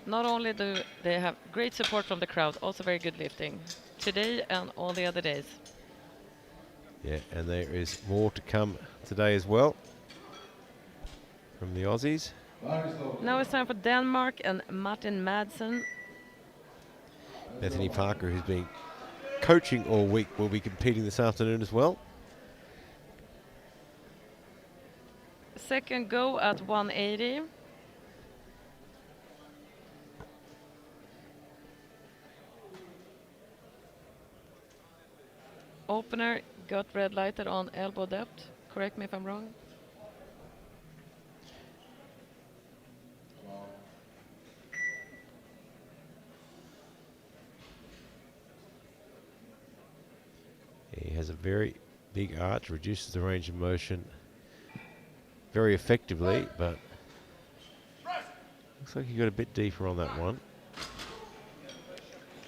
Not only do they have great support from the crowd, also very good lifting today and all the other days. Yeah, and there is more to come today as well from the Aussies. Very slowly. Now it's time for Denmark and Martin Madsen. Bethany Parker, who's been coaching all week, will be competing this afternoon as well. Second go at 180. Opener got red lighted on elbow depth. Correct me if I'm wrong. He has a very big arch, reduces the range of motion very effectively, but looks like he got a bit deeper on that one.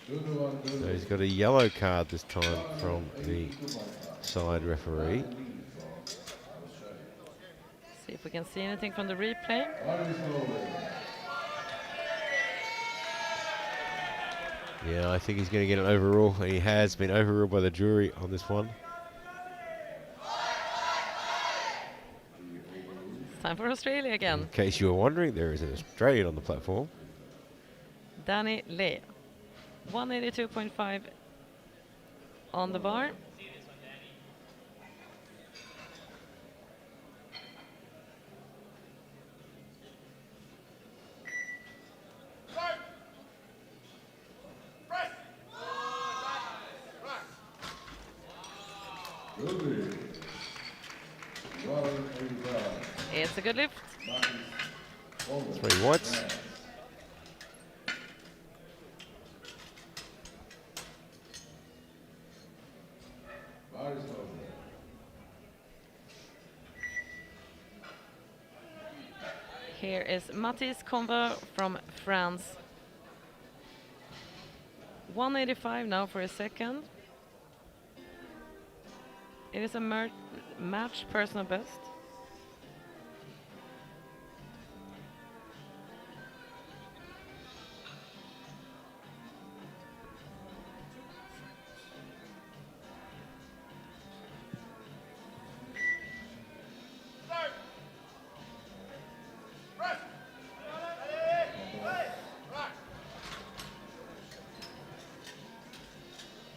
So he's got a yellow card this time from the side referee. See if we can see anything from the replay. Very slowly. Yeah, I think he's going to get an overrule, and he has been overruled by the jury on this one. It's time for Australia again. In case you were wondering, there is an Australian on the platform. Danny Lee. 182.5 on the bar. Ruby. 185. It's a good lift. Over. 3 whites. Body's over. Here is Mathis Conver from France. 185 now for a second. It is a match personal best.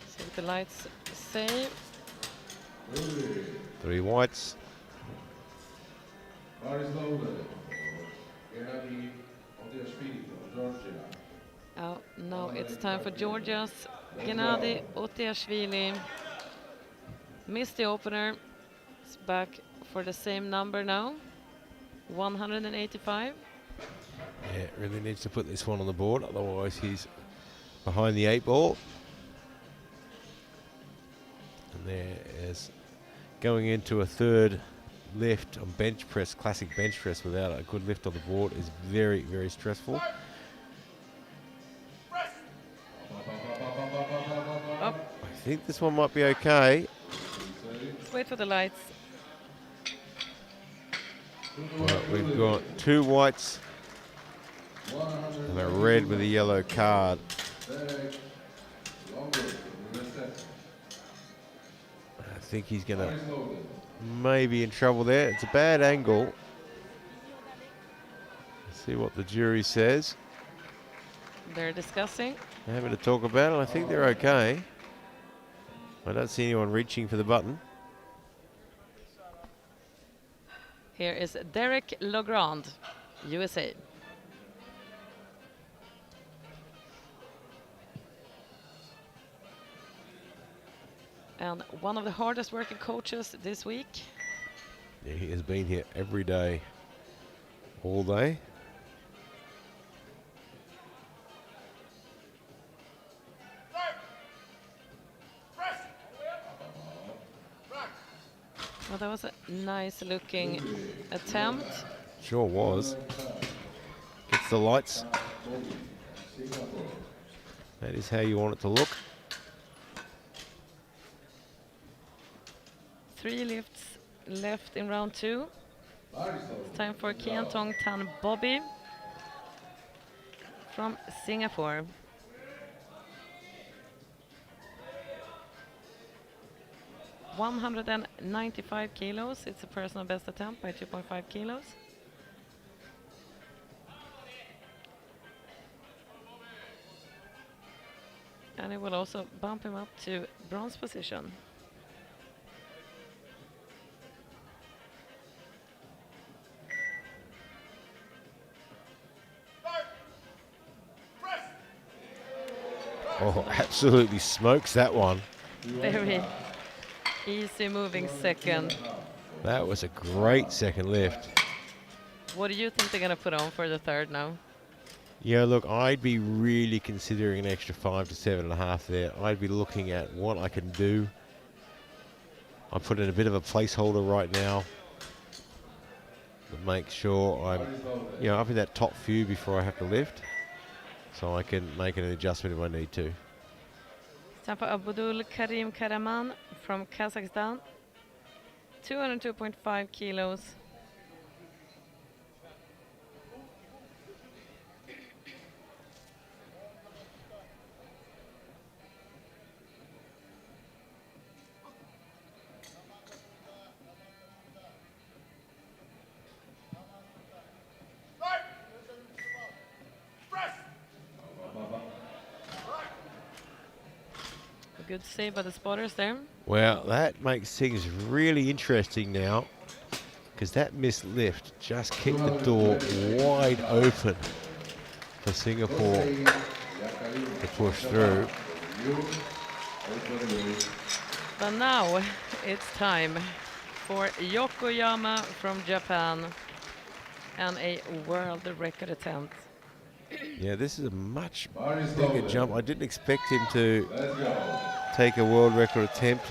See what the lights say. Ruby. 3 whites. Body's loaded. Gennady Otiashvili, Georgia. Oh, now it's time for Georgia's Gennady Otiashvili. Missed the opener. It's back for the same number now. 185. Yeah, really needs to put this one on the board, otherwise he's behind the 8 ball. And there is going into a third lift on bench press, classic bench press without a good lift on the board is very, very stressful. Up. I think this one might be okay. Let's wait for the lights. Well, we've got 2 whites and a red with a yellow card. I think he's going to maybe in trouble there. It's a bad angle. Let's see what the jury says. They're discussing. They're having to talk about it. I think they're okay. I don't see anyone reaching for the button. Here is Derek Legrand, USA. And one of the hardest working coaches this week. Yeah, he has been here every day, all day. Well, that was a nice looking attempt. Sure was. Gets the lights. That is how you want it to look. 3 lifts left in round 2. It's time for Kiantong Tan Bobby from Singapore. $195 kilos. It's a personal best attempt by 2.5 kilos. And it will also bump him up to bronze position. Oh, absolutely smokes that one. Very easy moving second. That was a great second lift. What do you think they're going to put on for the third now? Yeah, look, I'd be really considering an extra 5 to 7.5 there. I'd be looking at what I can do. I put in a bit of a placeholder right now to make sure I'm, up in that top few before I have to lift, so I can make an adjustment if I need to. Time for Abdul Karim Karaman from Kazakhstan. 202.5 kilos. Good save by the spotters there. Well, that makes things really interesting now, because that missed lift just kicked the door wide open for Singapore to push through. But now it's time for Yokoyama from Japan and a world record attempt. Yeah, this is a much bigger jump. I didn't expect him to take a world record attempt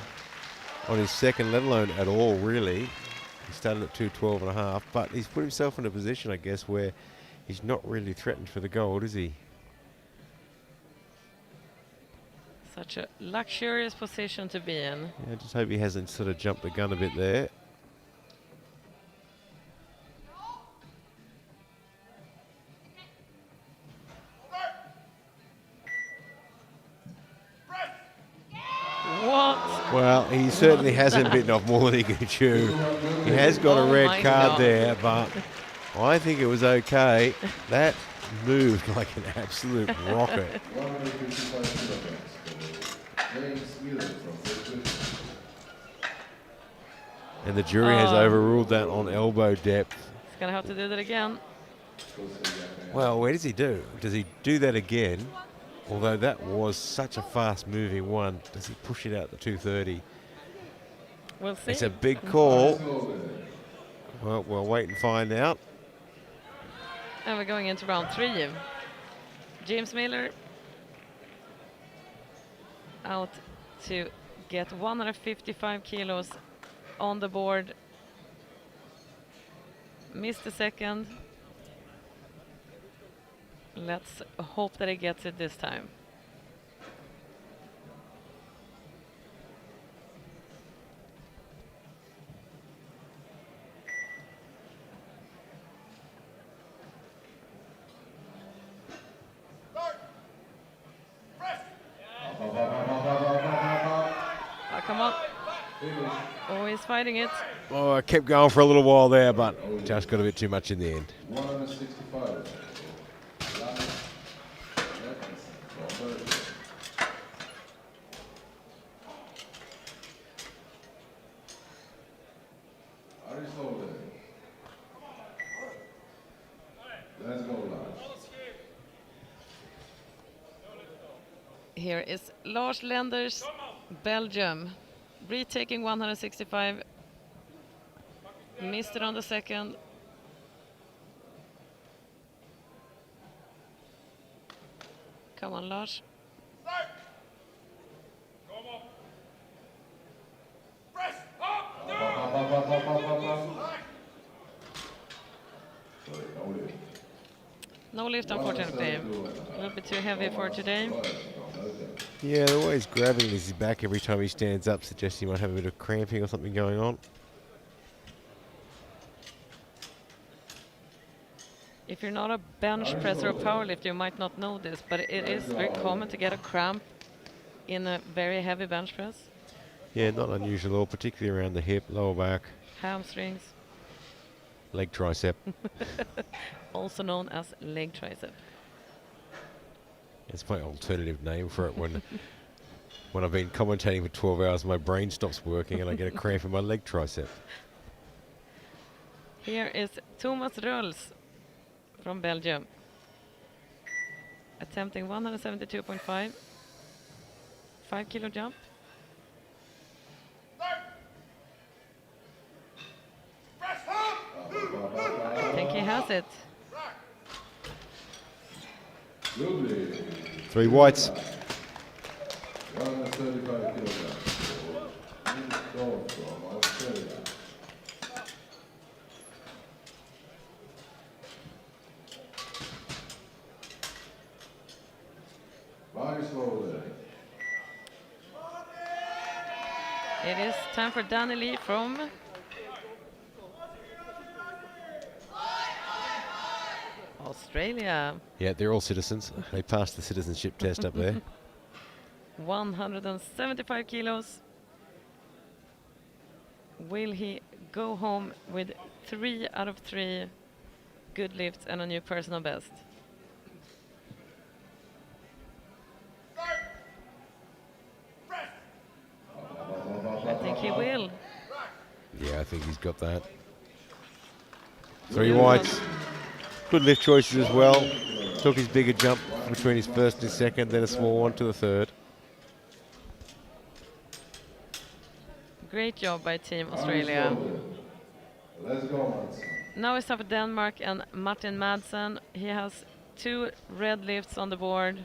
on his second, let alone at all, really. He started at 2:12.5, but he's put himself in a position, I guess, where he's not really threatened for the gold, is he? Such a luxurious position to be in. Yeah, I just hope he hasn't sort of jumped the gun a bit there. What? Well, he certainly hasn't bitten off more than he can chew. He has got Oh a red my card God. there, but I think it was okay. That moved like an absolute rocket. 155 kilograms for James Miller from Great Britain. And the jury has overruled that on elbow depth. He's gonna have to do that again. Well, where does he do? Does he do that again? Although that was such a fast-moving one, does he push it out to 230? We'll see. It's a big call. Well, we'll wait and find out. And we're going into round 3. James Miller out to get 155 kilos on the board. Missed the second. Let's hope that he gets it this time. Oh, come on. Oh, he's fighting it. Oh, I kept going for a little while there, but just got a bit too much in the end. 165. Let's go, Lars. Here is Lars Lenders, Belgium, retaking 165. Missed it on the second. Come on, Lars. No lift, unfortunately. A little bit too heavy for today. Yeah, the way he's grabbing his back every time he stands up suggests he might have a bit of cramping or something going on. If you're not a bench presser or powerlifter, you might not know this, but it is very common to get a cramp in a very heavy bench press. Yeah, not unusual at all, particularly around the hip, lower back, Hamstrings, leg tricep. also known as leg tricep. It's my alternative name for it when I've been commentating for 12 hours, my brain stops working and I get a cramp in my leg tricep. Here is Thomas Röls from Belgium, attempting 172.5, 5 kilo jump. I think he has it. Three whites. 135 kilograms. Nils Dahl from Australia. Very slowly. It is time for Danny Lee from Australia. Yeah, they're all citizens. They passed the citizenship test up there. 175 kilos. Will he go home with 3 out of 3 good lifts and a new personal best? he will. Yeah, I think he's got that. 3 whites. Good lift choices as well. Took his bigger jump between his first and his second, then a small one to the third. Great job by Team Australia. Let's go, Madsen. Now it's time for Denmark and Martin Madsen. He has 2 red lifts on the board.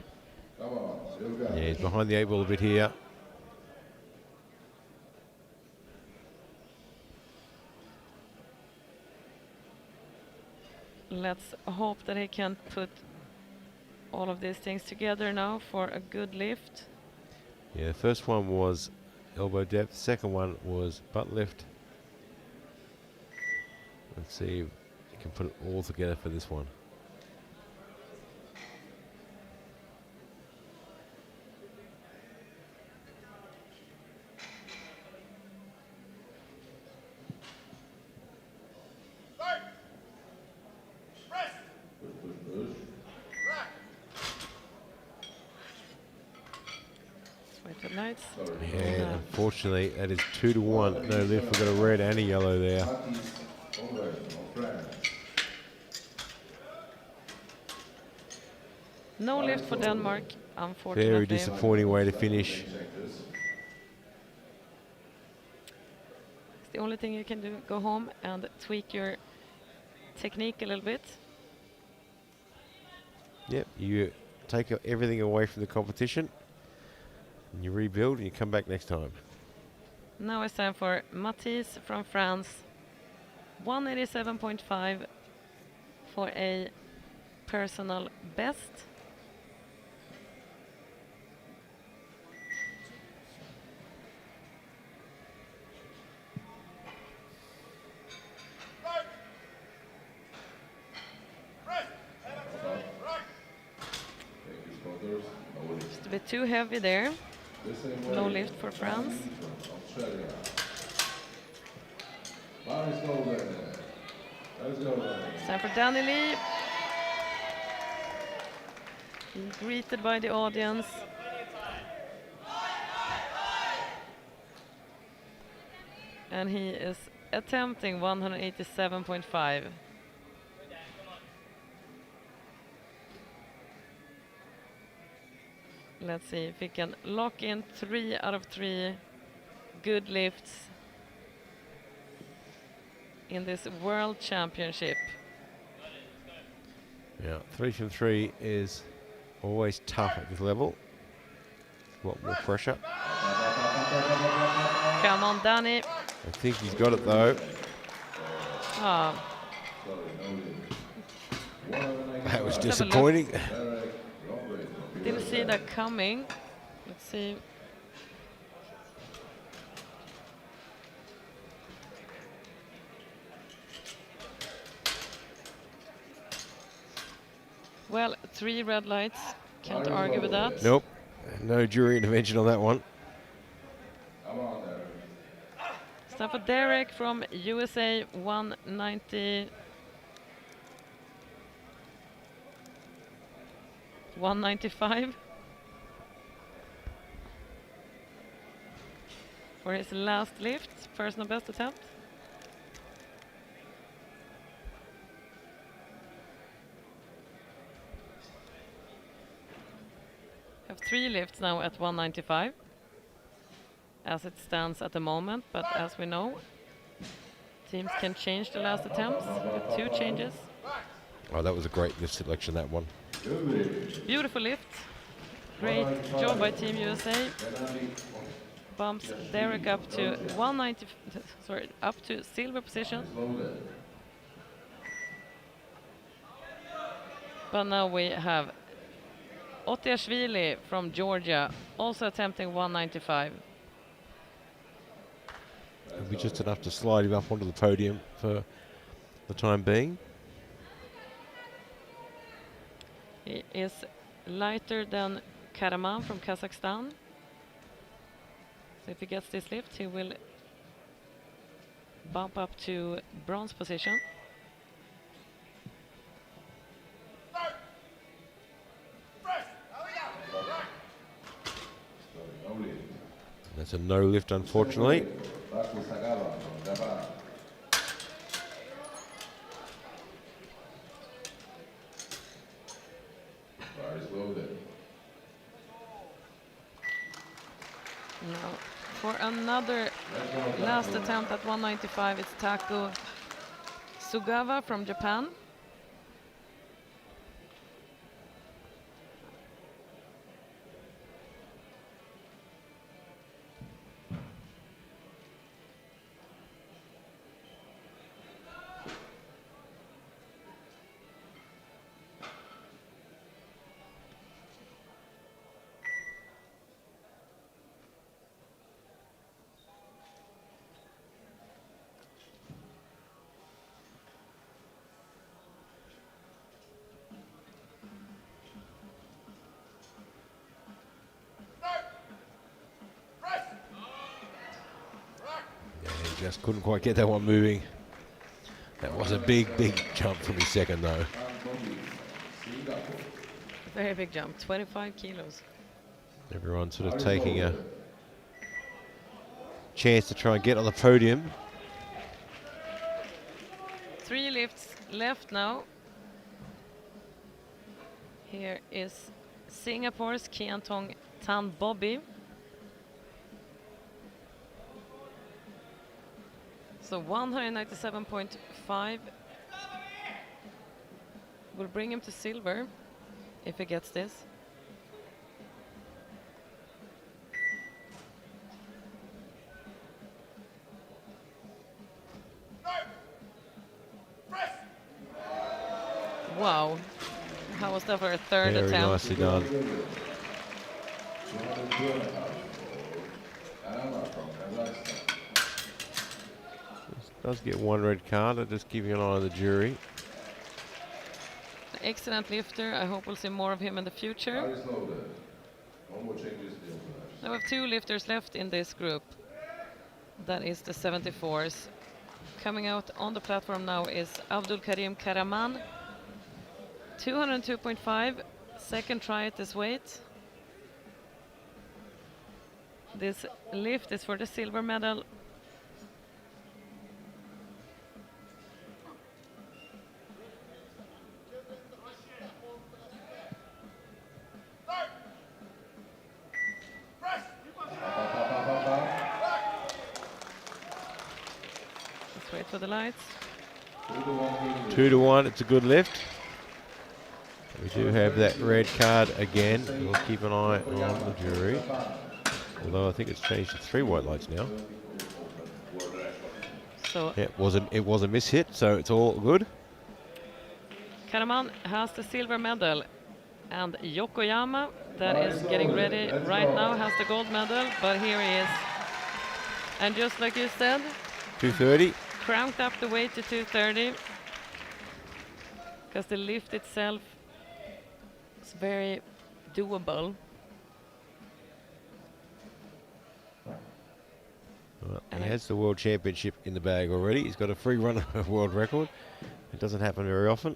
Come on, you got Yeah, it. he's behind the 8 ball a bit here. Let's hope that he can put all of these things together now for a good lift. Yeah, the first one was elbow depth. Second one was butt lift. Let's see if he can put it all together for this one. Wait till lights. And unfortunately, that is 2 to 1. No lift. We've got a red and a yellow there. Matis Owen of France. No lift for Denmark, unfortunately. Very disappointing way to finish. It's the only thing you can do, go home and tweak your technique a little bit. Yep, you take everything away from the competition, and you rebuild, and you come back next time. Now it's time for Mathis from France. 187.5 for a personal best. Thank you, spotters. No lift. Just a bit too heavy there. The same way. No lift for France. From Australia. Maris Golden. Let's go, then. It's time for Danny Lee. Greeted by the audience. And he is attempting 187.5. Let's see if he can lock in 3 out of 3 good lifts in this World Championship. Yeah, 3 from 3 is always tough at this level. A lot more pressure. Come on, Danny. I think he's got it though. Ah, That was Let's have a look. disappointing. didn't see that coming. Let's see. Well, 3 red lights. Can't argue with that. Nope, no jury intervention on that one. Come on, there. It's time for Derek from USA, 190. 195 for his last lift, personal best attempt. Have 3 lifts now at 195 as it stands at the moment, but as we know, teams can change the last attempts with 2 changes. Oh, that was a great lift selection, that one. Beautiful lift. Great job by Team USA. Bumps Derek up to 190, sorry, up to silver position. But now we have Otiashvili from Georgia, also attempting 195. It'll be just enough to slide him up onto the podium for the time being. He is lighter than Karaman from Kazakhstan. So if he gets this lift, he will bump up to bronze position. That's a no lift, unfortunately. Raku Sagawa from Japan. Bar is loaded. Now, for another last attempt at 195, it's Taku Sugawa from Japan. He just couldn't quite get that one moving. That was a big jump from his second though. Very big jump, 25 kilos. Everyone sort of taking a chance to try and get on the podium. 3 lifts left now. Here is Singapore's Kiantong Tan Bobby. So 197.5 will bring him to silver if he gets this. Wow, how was that for a third Very attempt? nicely done. 202.5 from Kazakhstan. Does get one red card. I'll just keep an eye on the jury. Excellent lifter. I hope we'll see more of him in the future. Bar is loaded. No more changes in the openers. Now we have 2 lifters left in this group. That is the 74s. Coming out on the platform now is Abdul Karim Karaman. 202.5. Second try at this weight. This lift is for the silver medal. Let's wait for the lights. 2-1. It's a good lift. We do have that red card again. We'll keep an eye on the jury. Although I think it's changed to 3 white lights now. So Yeah, it was a miss hit, so it's all good. Karaman has the silver medal, and Yokoyama, that is getting ready right now, has the gold medal, but here he is. And just like you said, 230. cranked up the weight to 230, because the lift itself is very doable. Well, he has the World Championship in the bag already. He's got a free run of world record. It doesn't happen very often.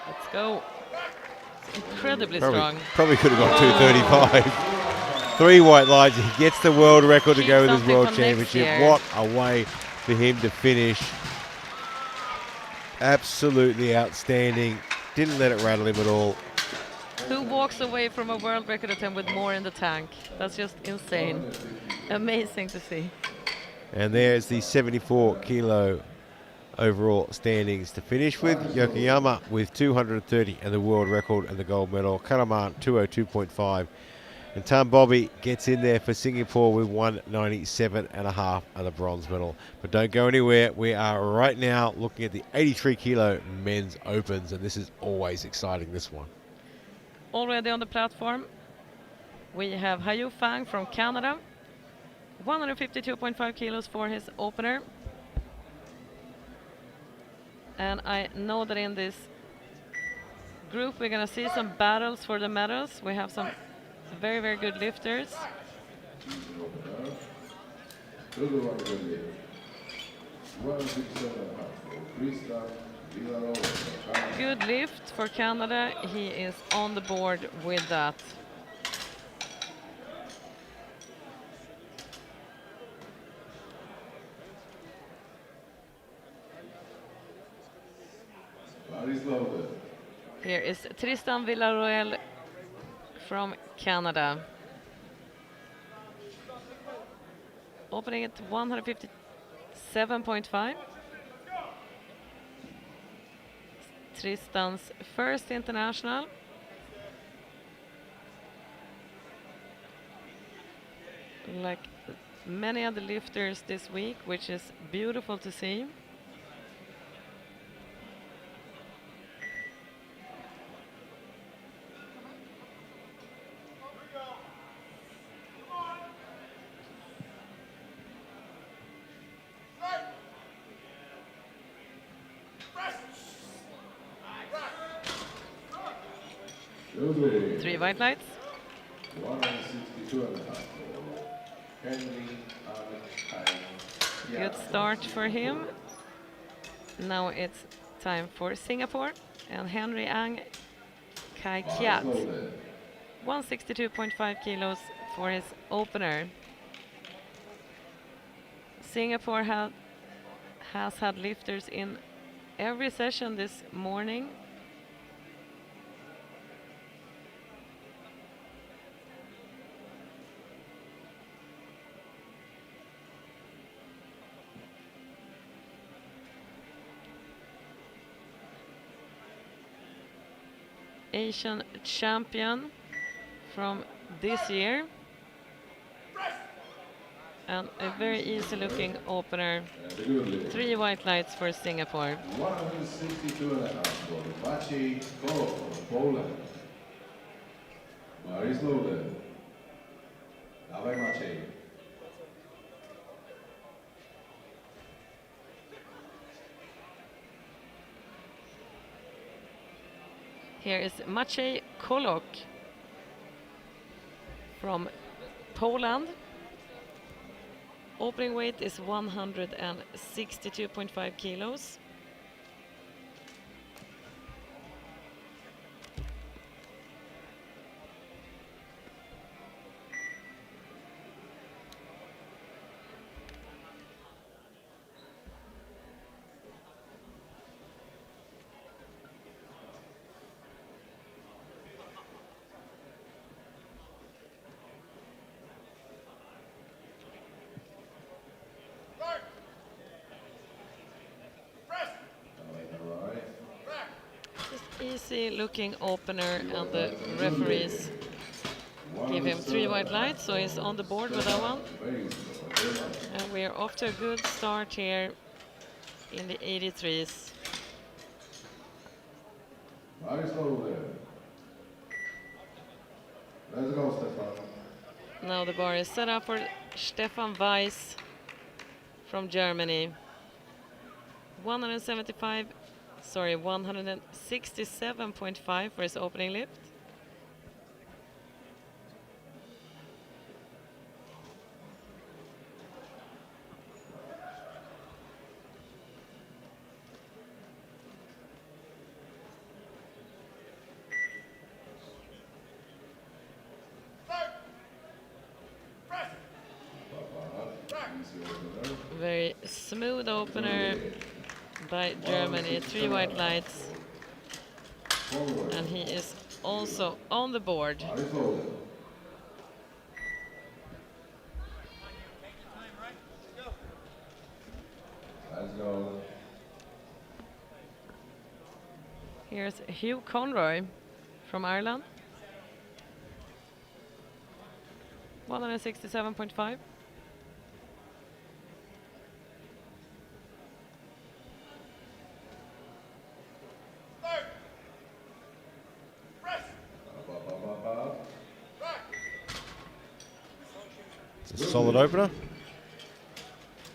Let's go. It's incredibly Probably, strong. probably could have got 235. 3 white lights. He gets the world record to Keep go with his something World for next Championship. year. What a way for him to finish. Absolutely outstanding. Didn't let it rattle him at all. Who walks away from a world record attempt with more in the tank? That's just insane. Amazing to see. And there's the 74 kilo overall standings to finish with. Yokoyama with 230 and the world record and the gold medal. Karaman 202.5. And Tan Bobby gets in there for Singapore with 197.5 and the bronze medal. But don't go anywhere. We are right now looking at the 83 kilo men's opens, and this is always exciting, this one. Already on the platform, we have Hayu Fang from Canada. 152.5 kilos for his opener. And I know that in this group we're going to see some battles for the medals. We have some very, very good lifters. Good lift for Canada. He is on the board with that. Here is Tristan Villaroel from Canada. Opening at 157.5. Tristan's first international. Like many other lifters this week, which is beautiful to see. Three white lights. 162.5. Good start for him. Now it's time for Singapore and Henry Ang Kai Kiat. 162.5 kilos for his opener. Singapore has had lifters in every session this morning. Asian champion from this year. And a very easy looking opener. Three white lights for Singapore. 162.5 for Maciej Kolok from Poland. Very slowly. Dawaj Maciej. Here is Maciej Kolok from Poland. Opening weight is 162.5 kilos. Easy looking opener, and the referees give him three white lights, so he's on the board with that one. And we're off to a good start here in the 83s. Very slowly. Let's go, Stefan. Now the bar is set up for Stefan Weiss from Germany. 167.5 for his opening lift. Very smooth opener by Germany, three white lights, and he is also on the board. Very slowly. Let's go. Here's Hugh Conroy from Ireland. 167.5. It's a solid opener.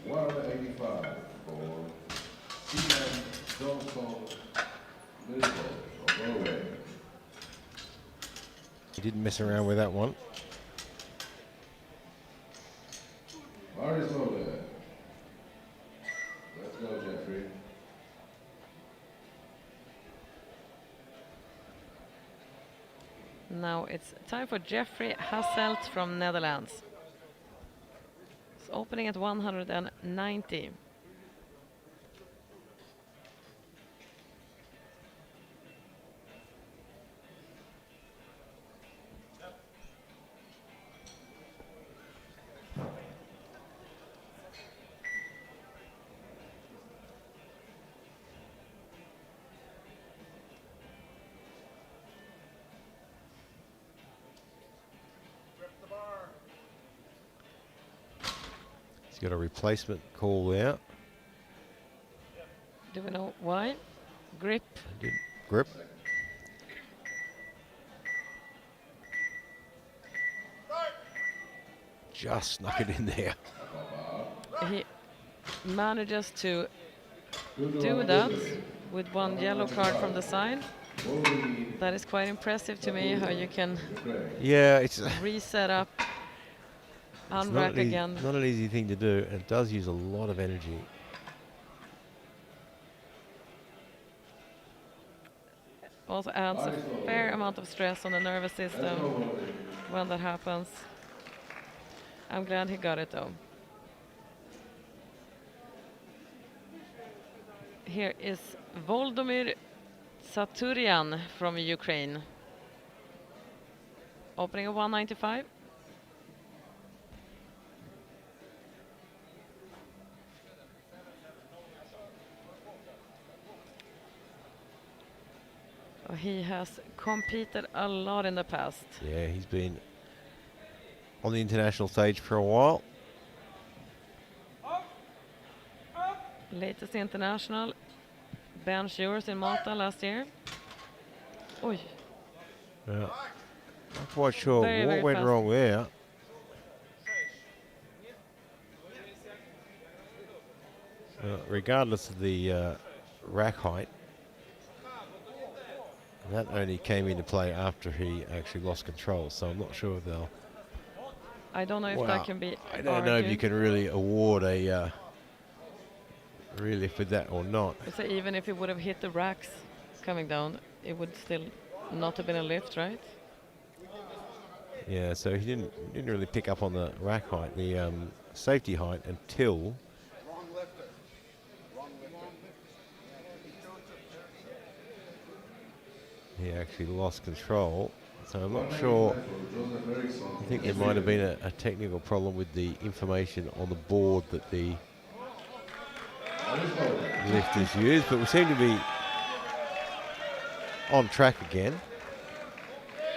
185 for Seaman Johnson Liverpool from Norway. He didn't mess around with that one. Very slowly. Let's go, Jeffrey. Now it's time for Jeffrey Hasselt from Netherlands. It's opening at 190. He's got a replacement call out. Do we know why? Grip. Grip. Just snuck it in there. He manages to do that with one yellow card from the side. That is quite impressive to me, how you can Yeah, it's reset up, unrack again. not an easy thing to do, and it does use a lot of energy. Also adds a fair amount of stress on the nervous system when that happens. I'm glad he got it though. Here is Volodymyr Saturian from Ukraine. Opening at 195. Oh, he has competed a lot in the past. Yeah, he's been on the international stage for a while. Latest international, Ben Shures in Malta last year. Oi. Yeah. Not quite sure Very, what very went fast. wrong there. Regardless of the rack height, that only came into play after he actually lost control, so I'm not sure if they'll... I don't know if Well, that can be I don't know if you argued. can really award a relief with that or not. So even if it would have hit the racks coming down, it would still not have been a lift, right? Yeah, so he didn't really pick up on the rack height, the safety height, until he actually lost control. So I'm not sure. I think there might have been a technical problem with the information on the board that the lifters used, but we seem to be on track again.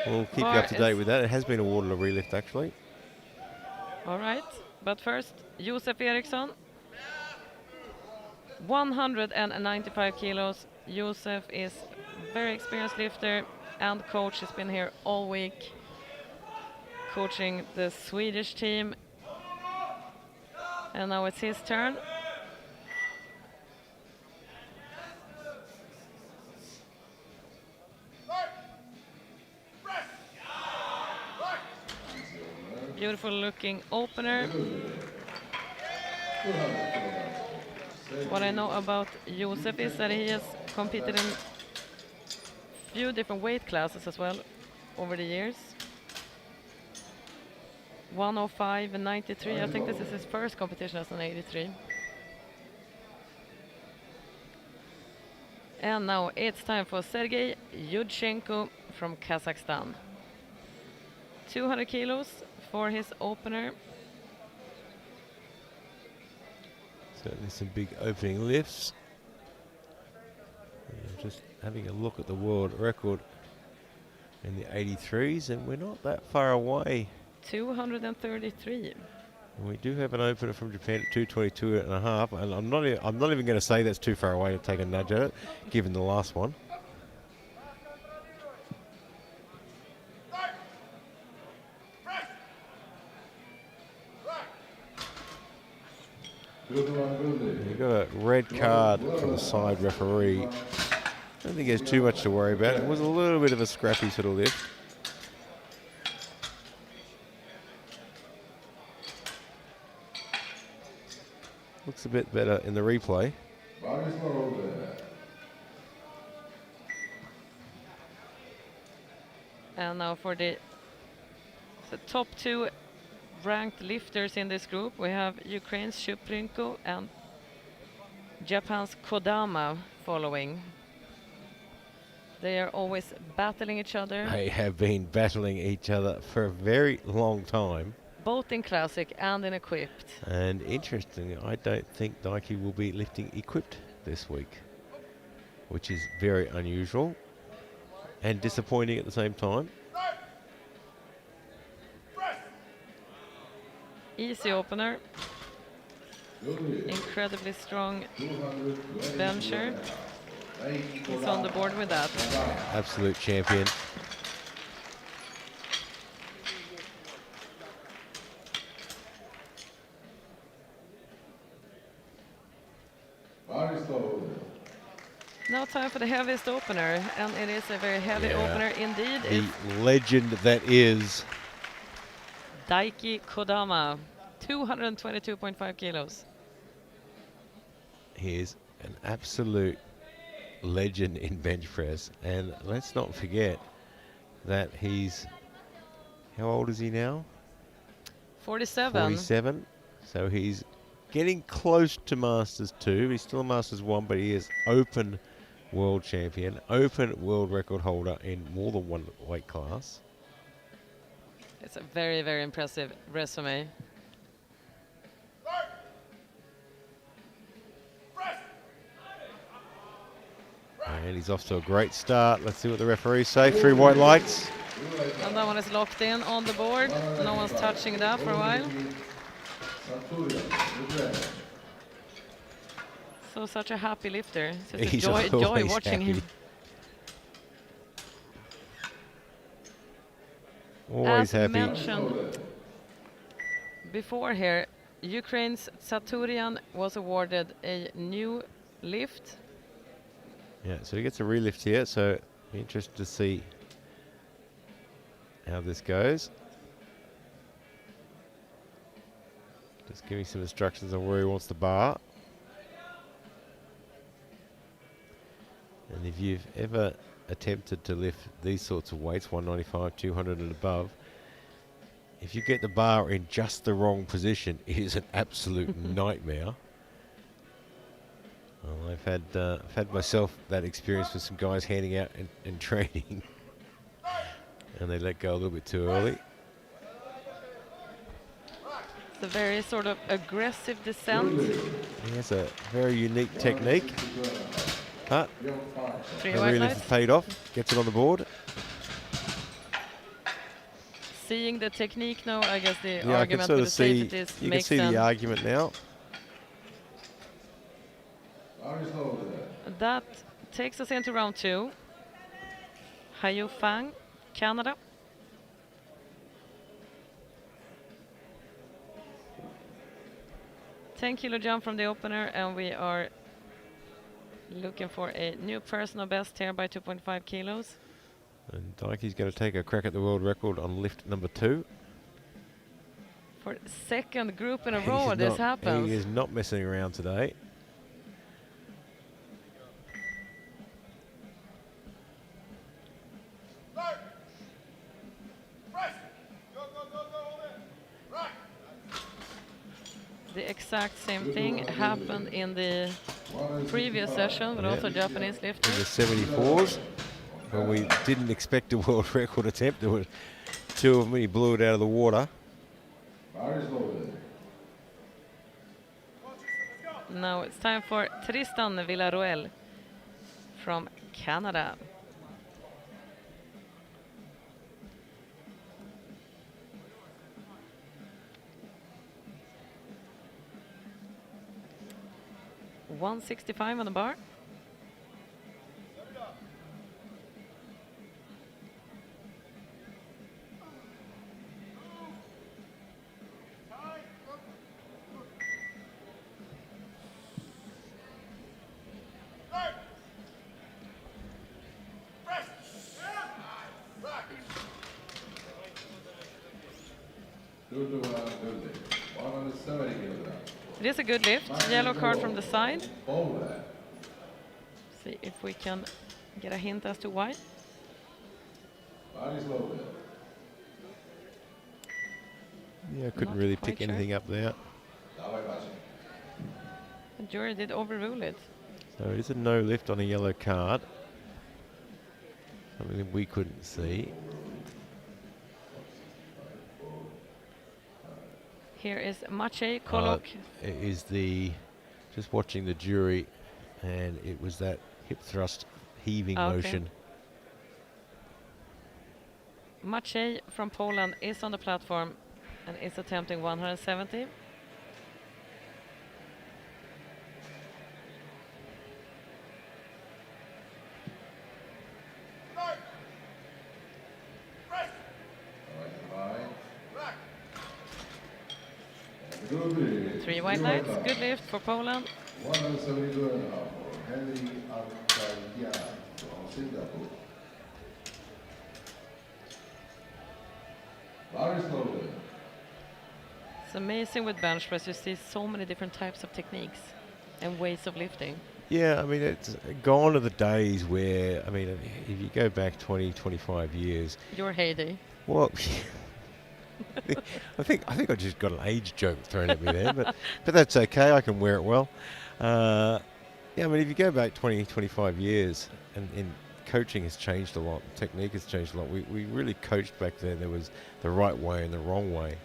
We'll keep you up to date with that. It has been awarded a relift, actually. All right, but first, Josef Eriksson. 195 kilos. Josef is very experienced lifter and coach. Has been here all week coaching the Swedish team. And now it's his turn. Beautiful looking opener. What I know about Josef is that he has competed in few different weight classes as well over the years. 105 and 93. I think this is his first competition as an 83. And now it's time for Sergei Yudchenko from Kazakhstan. 200 kilos for his opener. Certainly some big opening lifts. Just having a look at the world record in the 83s, and we're not that far away. 233. And we do have an opener from Japan at 222 and a half, and I'm not even going to say that's too far away to take a nudge at it, given the last one. You've got a red card from the side referee. I don't think there's too much to worry about. It was a little bit of a scrappy sort of lift. Looks a bit better in the replay. And now for the top two ranked lifters in this group, we have Ukraine's Shuprenko and Japan's Kodama following. They are always battling each other, They have been battling each other for a very long time. both in classic and in equipped. And interestingly, I don't think Daiki will be lifting equipped this week, which is very unusual and disappointing at the same time. Easy opener. Incredibly strong bencher. He's on the board with that. Absolute champion. Body slow. Now time for the heaviest opener, and it is a very heavy Yeah. opener indeed. The It's legend that is. Daiki Kodama, 222.5 kilos. He is an absolute legend in bench press. And let's not forget that he's, how old is he now? 47. 47. So he's getting close to Masters 2. He's still a Masters 1, but he is open world champion, open world record holder in more than one weight class. It's a very, very impressive resume. And he's off to a great start. Let's see what the referees say. 3 white lights. And that one is locked in on the board. No one's touching that for a while. So such a happy lifter. It's He's a joy always watching happy. him. Always As happy. mentioned before here, Ukraine's Tsaturian was awarded a new lift. Yeah, so he gets a relift here, so be interested to see how this goes. Just giving some instructions on where he wants the bar. And if you've ever attempted to lift these sorts of weights, 195, 200 and above, if you get the bar in just the wrong position, it is an absolute nightmare. Well, I've had myself that experience with some guys handing out in training, and they let go a little bit too early. It's a very sort of aggressive descent. He has a very unique technique. But 3 the white relift lights. has paid off, gets it on the board. Seeing the technique now, I guess the Yeah, I can argument sort with of the see, safeties you can makes see sense. the argument now. Body slow there. That takes us into round 2. Haiyou Fang, Canada. $10-kilo jump from the opener, and we are looking for a new personal best here by 2.5 kilos. And Daiki's going to take a crack at the world record on lift number 2. For second group in a He's row, this not- happens. He is not messing around today. The exact same thing happened in the previous session, but Yeah. also Japanese In lifters. the 74s, when we didn't expect a world record attempt, there were 2 of them, he blew it out of the water. Body slow there. Now it's time for Tristan Villaruel from Canada. $165 on the bar. Good lift. 170 kilograms. It is a good lift. Yellow card from the side. Hold that. See if we can get a hint as to why. Bodies loaded. Yeah, I couldn't Not really quite pick sure. anything up there. Dawaj Maciej. The jury did overrule it. So it is a no lift on a yellow card. Something that we couldn't see. Here is Maciej Kolok. It is just watching the jury, and it was that hip thrust heaving Okay. motion. Maciej from Poland is on the platform and is attempting 170. Three white lights, good lift for Poland. 172.5 for Henry Alcaldian from Singapore. Bodies loaded. It's amazing with bench press, you see so many different types of techniques and ways of lifting. Yeah, I mean, it's gone are the days where, I mean, if you go back 20, 25 years, Your heyday. well, I think I just got an age joke thrown at me there, but that's okay. I can wear it well. Yeah, I mean, if you go back 20, 25 years, and coaching has changed a lot, technique has changed a lot. We really coached back then. There was the right way and the wrong way.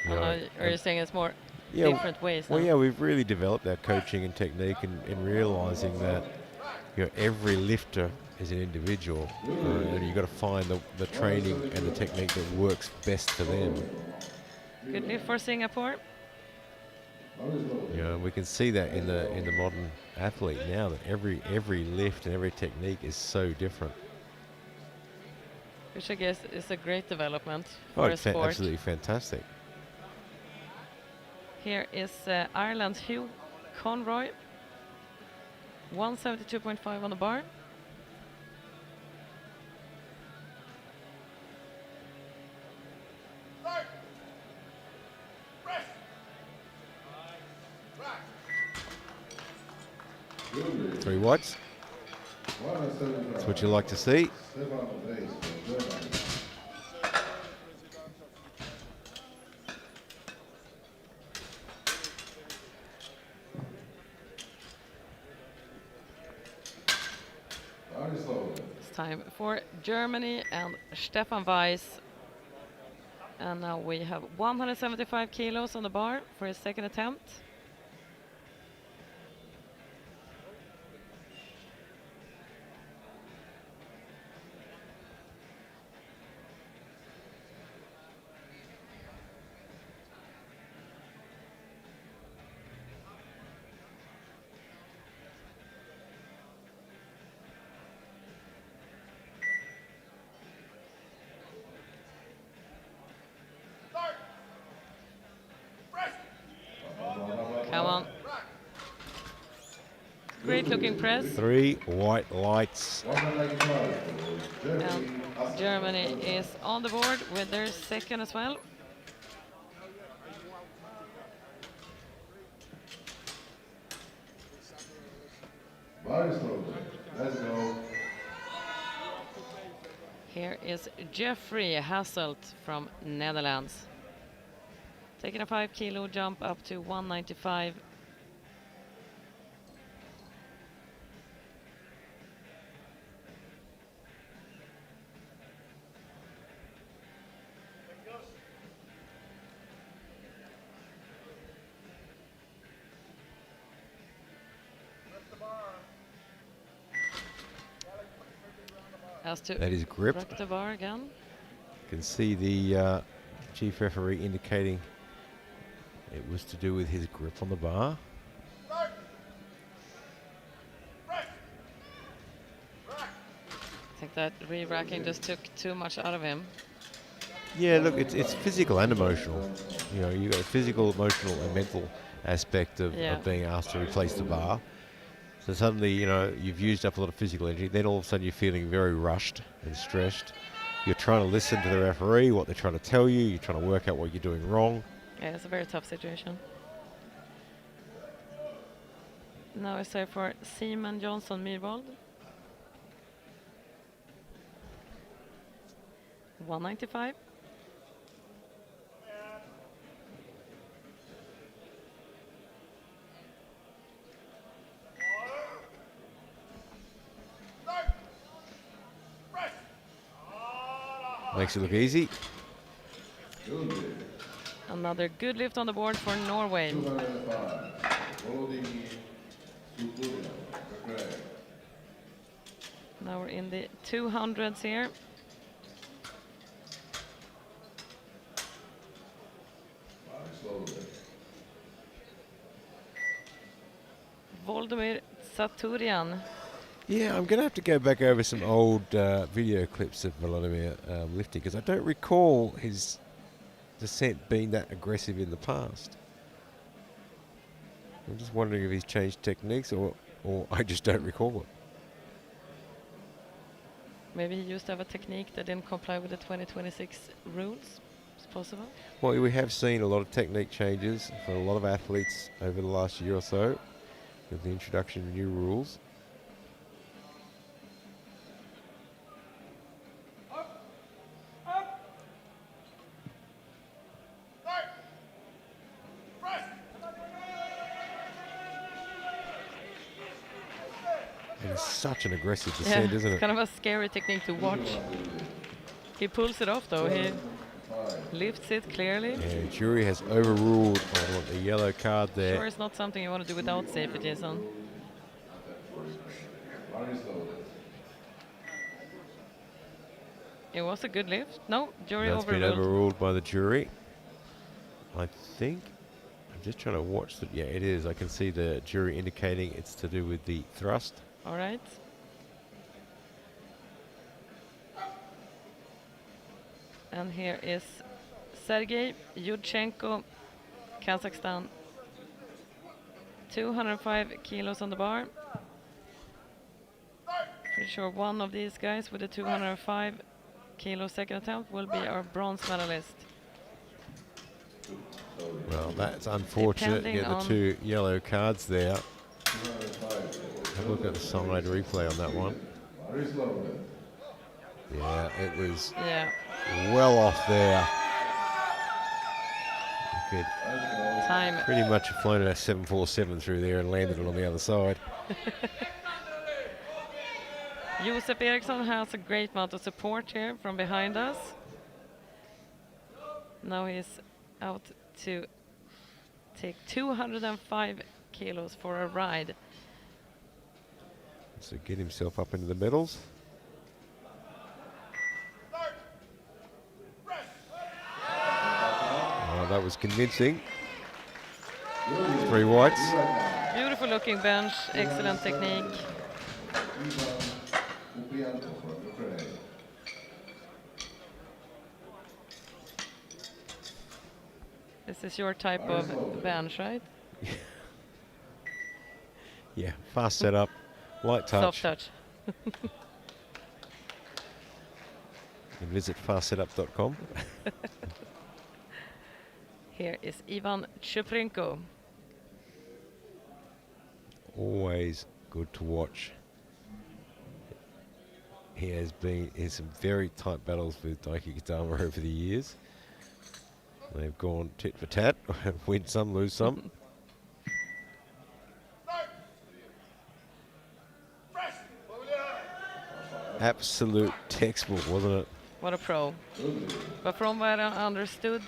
You know, Are you and- saying it's more yeah, different ways well, now? yeah, we've really developed our coaching and technique, and realizing that every lifter is an individual, and you've got to find the training and the technique that works best for them. Good lift for Singapore. We can see that in the modern athlete now, that every lift and every technique is so different. Which I guess is a great development Oh, for a it's sport. absolutely fantastic. Here is Ireland's Hugh Conroy. 172.5 on the bar. Three whites. 175. That's what you like to see. Stefan Reis for Germany. Bodies loaded. It's time for Germany and Stefan Weiss. And now we have 175 kilos on the bar for his second attempt. Come on. Great looking press. Three white lights. 195 for Germany. And Germany is on the board with their second as well. Bodies loaded. Let's go. Here is Jeffrey Hasselt from Netherlands. Taking a 5 kilo jump up to 195. Has to That is grip. rep the bar again. You can see the chief referee indicating it was to do with his grip on the bar. I think that re-racking just took too much out of him. Yeah, look, it's physical and emotional. You got a physical, emotional, and mental aspect of being asked to replace the bar. So suddenly, you've used up a lot of physical energy. Then all of a sudden, you're feeling very rushed and stressed. You're trying to listen to the referee, what they're trying to tell you. You're trying to work out what you're doing wrong. Yeah, it's a very tough situation. Now I say for Simon Johnson Myrvold. 195. Makes it look easy. Another good lift on the board for Norway. 205. Volodymyr Sukurin, Ukraine. Now we're in the 200s here. Slowly. Volodymyr Saturian. Yeah, I'm going to have to go back over some old video clips of Volodymyr lifting because I don't recall his descent being that aggressive in the past. I'm just wondering if he's changed techniques or I just don't recall it. Maybe he used to have a technique that didn't comply with the 2026 rules. It's possible. Well, we have seen a lot of technique changes for a lot of athletes over the last year or so with the introduction of new rules. It is such an aggressive descent, isn't it's it? kind of a scary technique to watch. He pulls it off though. He lifts it clearly. Yeah, jury has overruled on the yellow card there. Sure, it's not something you want to do without safety, Jason. It was a good lift. No, jury That's been overruled. overruled by the jury. I think. I'm just trying to watch that. Yeah, it is. I can see the jury indicating it's to do with the thrust. All right. And here is Sergei Yudchenko, Kazakhstan. 205 kilos on the bar. Pretty sure one of these guys with a 205 kilo second attempt will be our bronze medalist. Well, that's unfortunate. Depending Get the on- 2 yellow cards there. Have a look at the side replay on that one. Very slowly. Yeah, it was Yeah, well off there. You could time. pretty much have flown a 747 through there and landed it on the other side. Josef Eriksson has a great amount of support here from behind us. Now he's out to take 205 kilos for a ride. So get himself up into the medals. Oh, that was convincing. 3 whites. Beautiful looking bench, excellent technique. Ivan Kupianko from Ukraine. This is your type of bench, right? Yeah, fast setup, light touch. Soft touch. You can visit fastsetup.com. Here is Ivan Chuprinko. Always good to watch. He has been in some very tight battles with Daiki Kadama over the years. They've gone tit for tat, win some, lose some. Absolute textbook, wasn't it? What a pro. But from what I understood,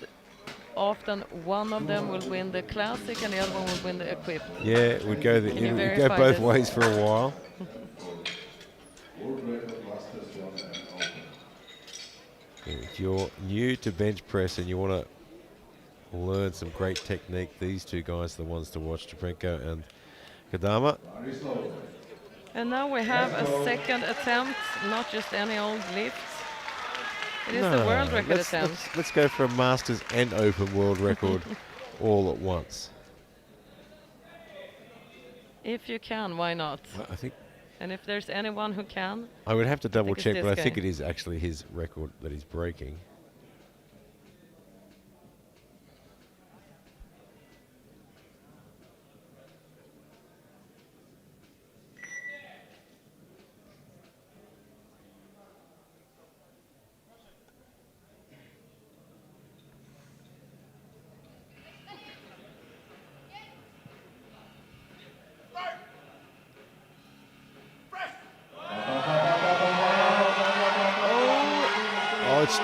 often one of them will win the classic and the other one will win the equip. Yeah, it would go, Can you it would go verify both this? ways for a while. World record Masters 1 and Open. If you're new to bench press and you want to learn some great technique, these 2 guys are the ones to watch, Chuprenko and Kadama. Very slowly. And now we have a second attempt, not just any old lift. It is the world record attempt. Let's go for a Masters and Open world record all at once. If you can, why not? I think And if there's anyone who can, I would have to double it's check, this but I think guy. it is actually his record that he's breaking.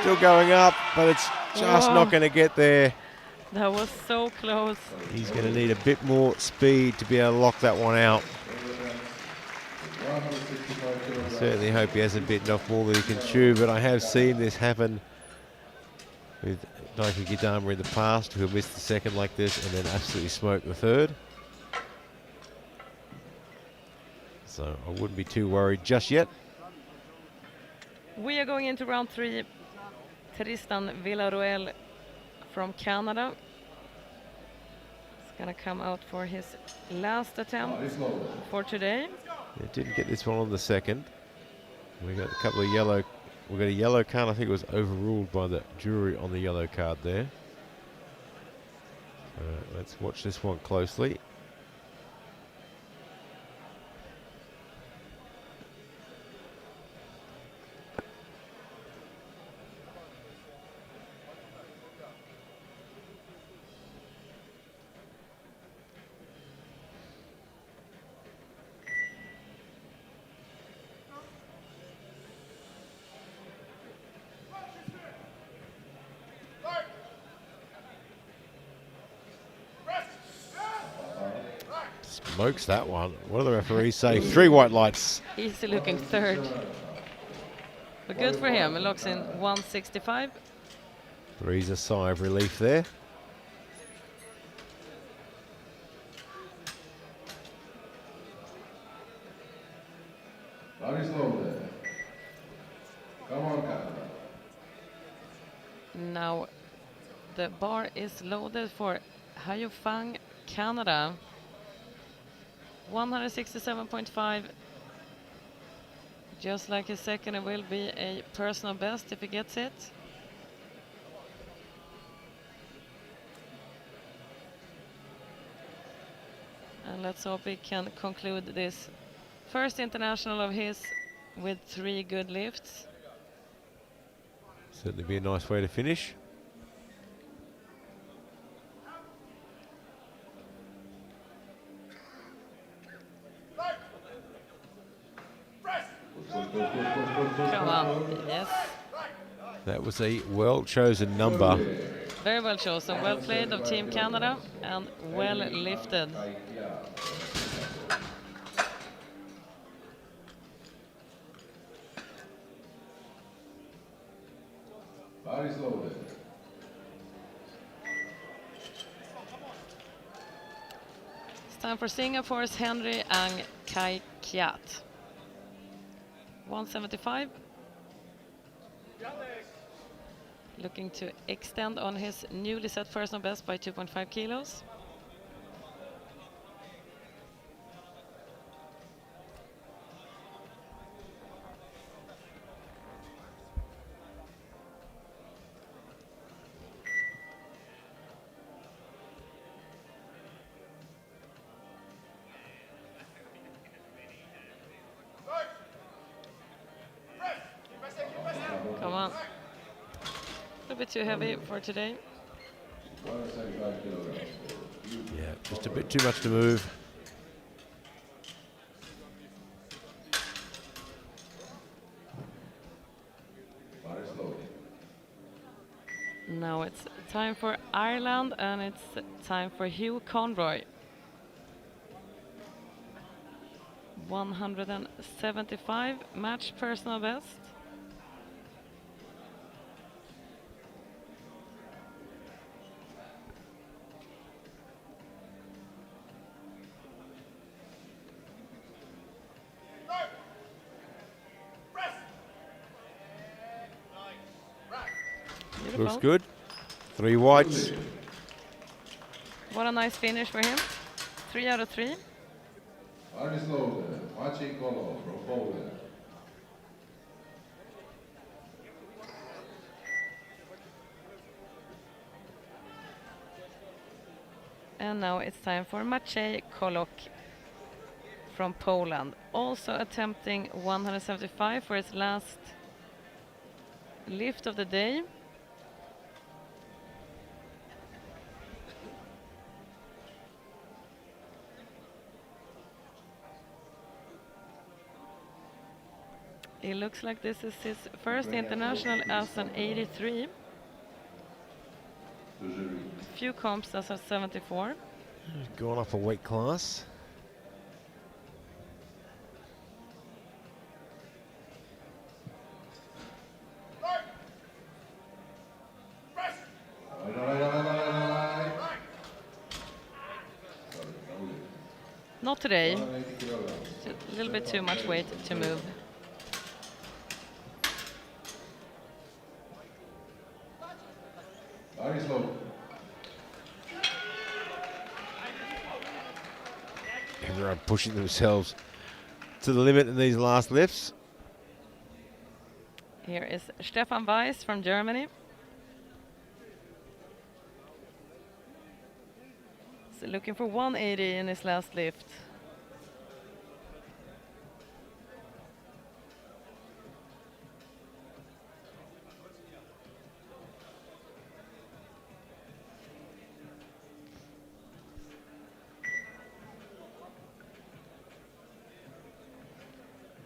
Still going up, but it's just not going to get there. That was so close. He's going to need a bit more speed to be able to lock that one out. I certainly hope he hasn't bitten off more than he can chew, but I have seen this happen with Daiki Gidama in the past, who missed the second like this and then absolutely smoked the third. So I wouldn't be too worried just yet. We are going into round 3. Tristan Villaruel from Canada. He's going to come out for his last attempt for today. It didn't get this one on the second. We got a couple of yellow. We got a yellow card. I think it was overruled by the jury on the yellow card there. Let's watch this one closely. Smokes that one. What do the referees say? 3 white lights. Easy looking third. But good for him. He locks in 165. Breathes a sigh of relief there. Very slow there. Come on, Canada. Now the bar is loaded for Haiyao Fang, Canada. 167.5. Just like his second, it will be a personal best if he gets it. And let's hope he can conclude this first international of his with 3 good lifts. Certainly be a nice way to finish. Come on, yes. That was a well-chosen number. Very well chosen, well played of Team Canada and well lifted. Very slow there. It's time for Singapore's Henry Ang Kai Kiat. 175. Looking to extend on his newly set personal best by 2.5 kilos. Come on. A little bit too heavy for today. 175 kilograms. Yeah, just a bit too much to move. Very slow. Now it's time for Ireland and it's time for Hugh Conroy. 175 match personal best. Looks good. 3 whites. What a nice finish for him. 3 out of 3. Very slow there. Machi Kolo from Poland. And now it's time for Maciej Kolok from Poland. Also attempting 175 for his last lift of the day. It looks like this is his first international as an 83. Few comps as a 74. Gone up a weight class. Not today. It's a little bit too much weight to move. Everyone pushing themselves to the limit in these last lifts. Here is Stefan Weiss from Germany. He's looking for 180 in his last lift.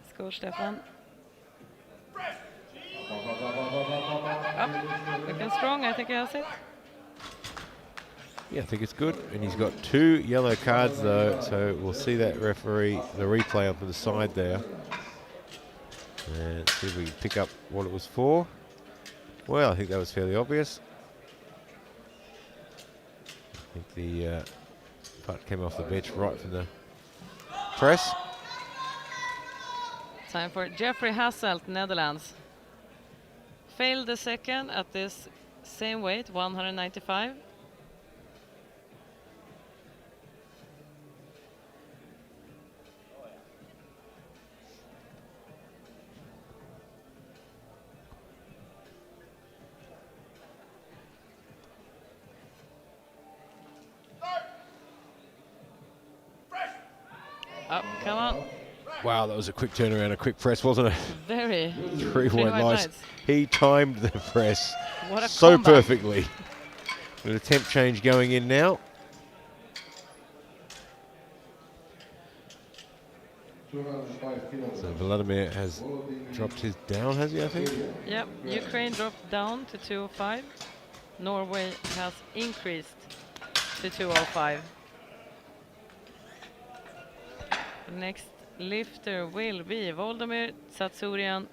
Let's go, Stefan. Up, looking strong. I think he has it. Yeah, I think it's good. And he's got 2 yellow cards though, so we'll see that referee, the replay up to the side there. And see if we can pick up what it was for. Well, I think that was fairly obvious. I think the putt came off the bench right from the press. Time for Jeffrey Hasselt, Netherlands. Failed the second at this same weight, 195. Oh, come on. Wow, that was a quick turnaround, a quick press, wasn't it? Very. 3 white lights. lights. He timed the press What a so comeback. perfectly. An attempt change going in now. So Vladimir has dropped his down, has he, I think? Yep, Ukraine dropped down to 205. Norway has increased to 205. Next lifter will be Volodymyr Tsatsurian,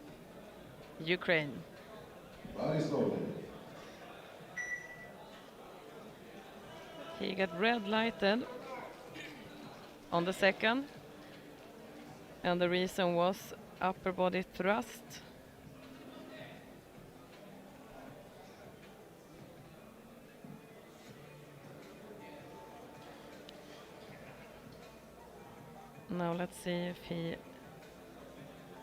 Ukraine. He got red lighted on the second, and the reason was upper body thrust. Now let's see if he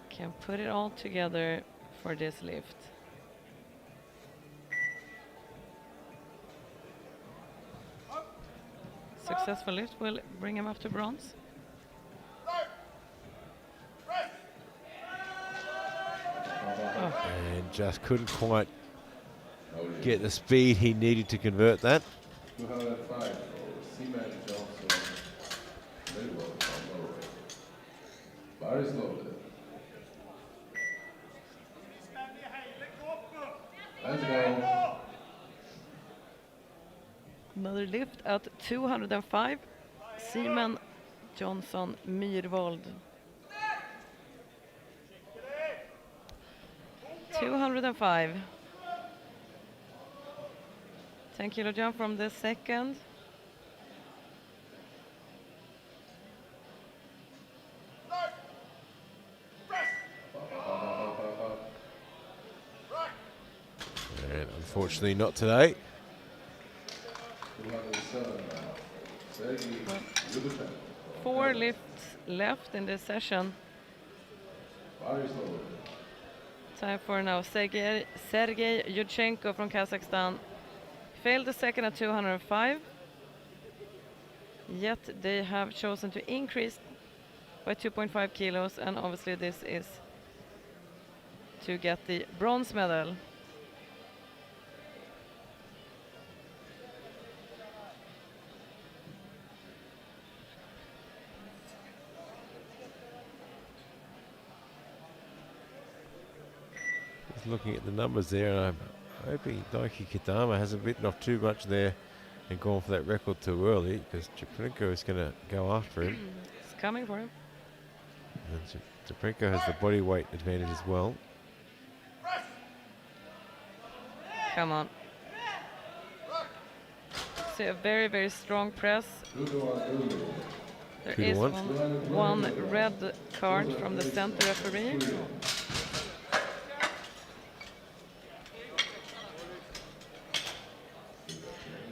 can put it all together for this lift. Successful lift will bring him up to bronze. And just couldn't quite get the speed he needed to convert that. 205 for Seaman Johnson. Very well from Norway. Very slowly. Let's go. Another lift at 205. Seaman Johnson Myrvold. 205. 10 kilo jump from the second. And unfortunately not today. 207 now. Sergei Lubashenko. 4 lifts left in this session. Very slowly. Time for now Sergei Yudchenko from Kazakhstan. Failed the second at 205. Yet they have chosen to increase by 2.5 kilos, and obviously this is to get the bronze medal. Just looking at the numbers there, and I'm hoping Daiki Kodama hasn't bitten off too much there and gone for that record too early, because Cheprenko is going to go after him. It's coming for him. And Cheprenko has the body weight advantage as well. Come on. See a very, very strong press. 2 to 1, Lulu. There 2 to is 1. one red card from the center referee.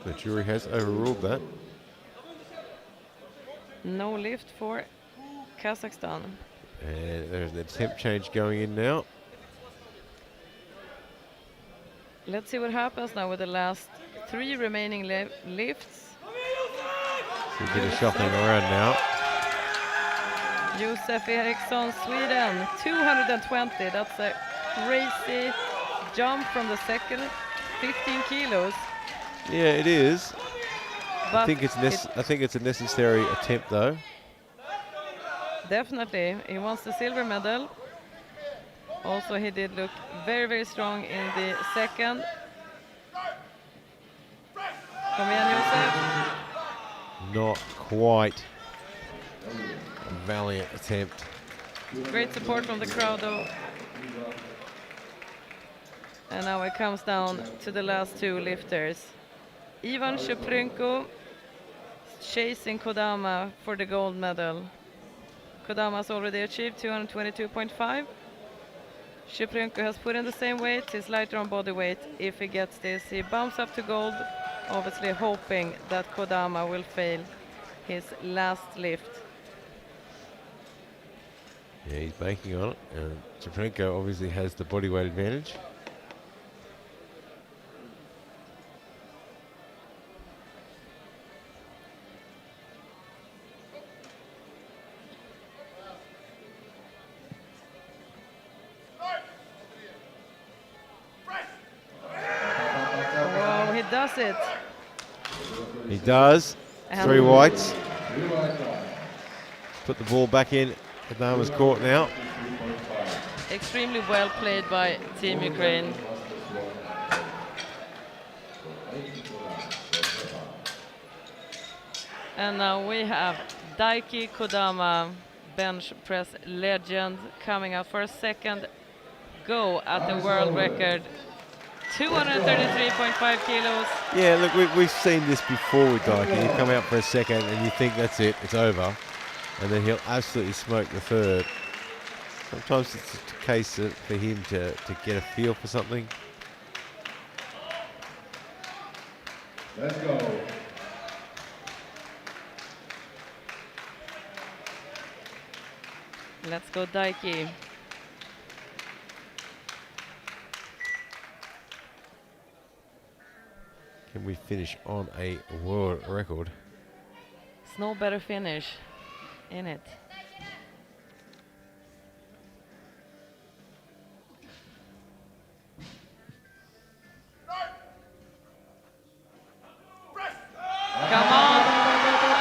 The jury has overruled that. No lift for Kazakhstan. And there's an attempt change going in now. Let's see what happens now with the last 3 remaining lifts. So a bit of shuffling around now. Josef Eriksson, Sweden, 220. That's a crazy jump from the second, 15 kilos. Yeah, it is. But I think it's a necessary attempt, though. definitely, he wants the silver medal. Also, he did look very, very strong in the second. Come igen, Josef. Not quite a valiant attempt. Great support from the crowd, though. And now it comes down to the last 2 lifters. Ivan Cheprenko chasing Kodama for the gold medal. Kodama has already achieved 222.5. Cheprenko has put in the same weight. He's lighter on body weight. If he gets this, he bumps up to gold, obviously hoping that Kodama will fail his last lift. Yeah, he's banking on it. And Cheprenko obviously has the body weight advantage. Wow, he does it. He does. And 3 whites. Put the ball back in. Kodama's court now. Extremely well played by Team Ukraine. And now we have Daiki Kodama, bench press legend, coming out for a second go at the world record. 233.5 kilos. Yeah, look, we've seen this before with Daiki. You come out for a second and you think that's it, it's over. And then he'll absolutely smoke the third. Sometimes it's a case for him to get a feel for something. Let's go. Let's go, Daiki. Can we finish on a world record? There's no better finish in it. Come on.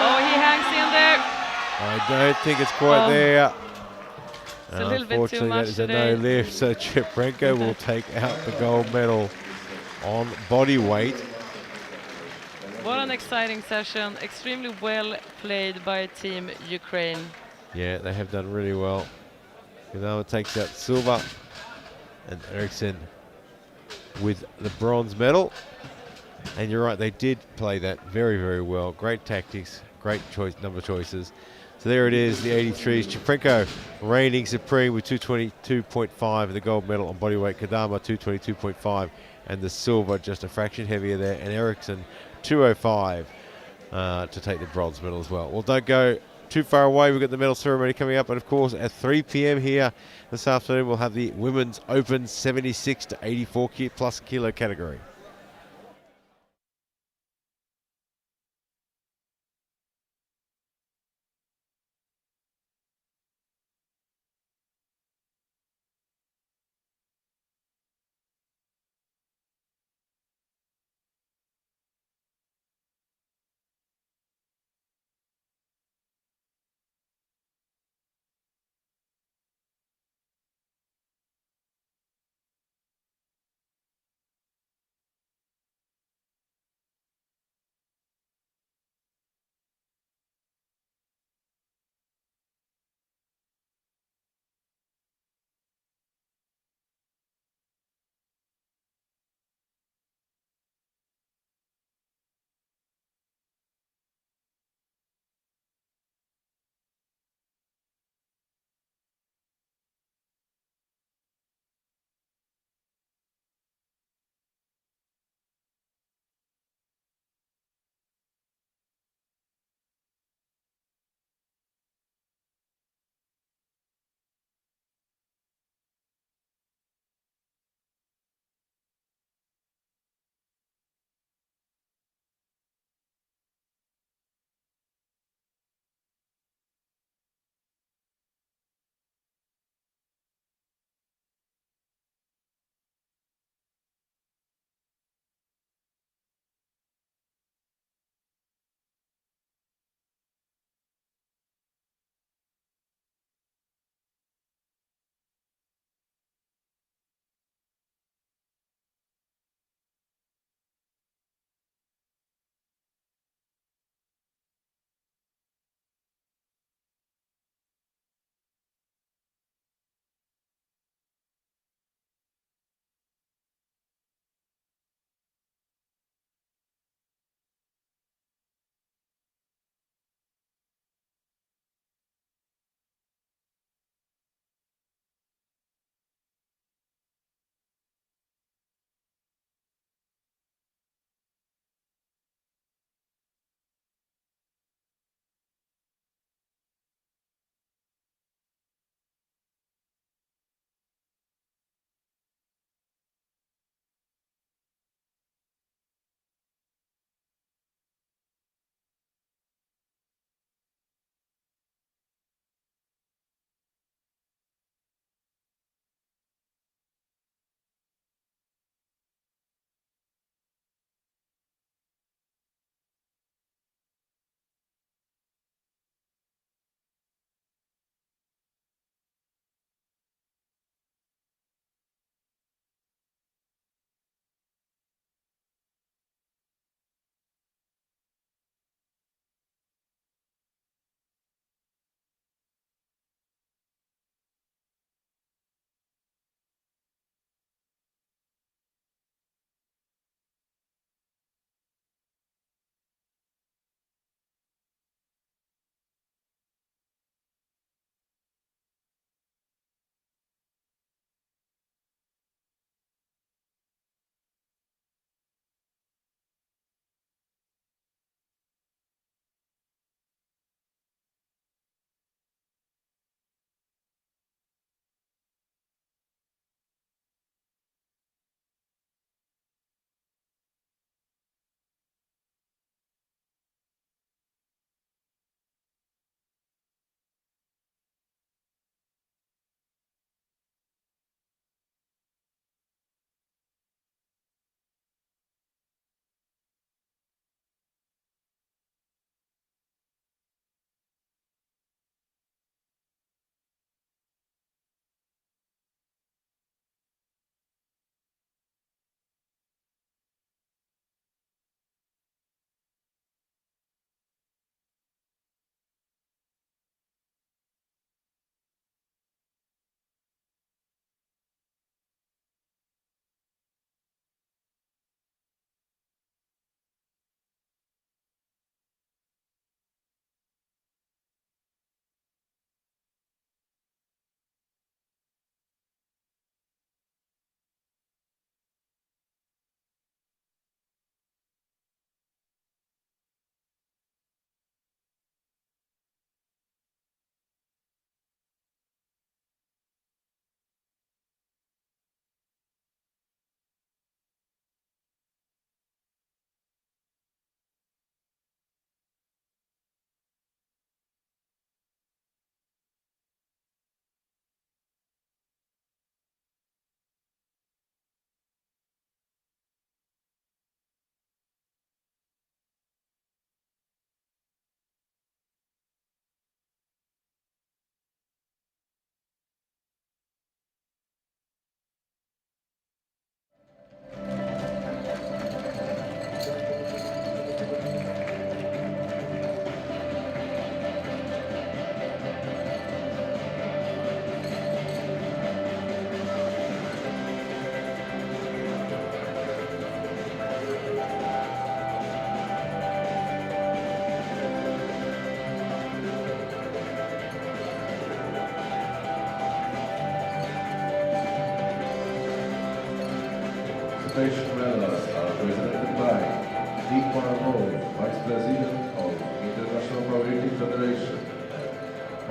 Oh, he hangs in there. I don't think it's quite there. It's a little bit too Unfortunately, that much is a today. no lift, so Cheprenko will take out the gold medal on body weight. What an exciting session. Extremely well played by Team Ukraine. Yeah, they have done really well. Kodama takes out silver, and Eriksson with the bronze medal. And you're right, they did play that very, very well. Great tactics, great number of choices. So there it is, the 83s. Cheprenko reigning supreme with 222.5, the gold medal on bodyweight. Kodama 222.5, and the silver just a fraction heavier there. And Eriksson 205 to take the bronze medal as well. Well, don't go too far away. We've got the medal ceremony coming up, and of course at 3 p.m. here this afternoon we'll have the women's open 76 to 84 plus kilo category.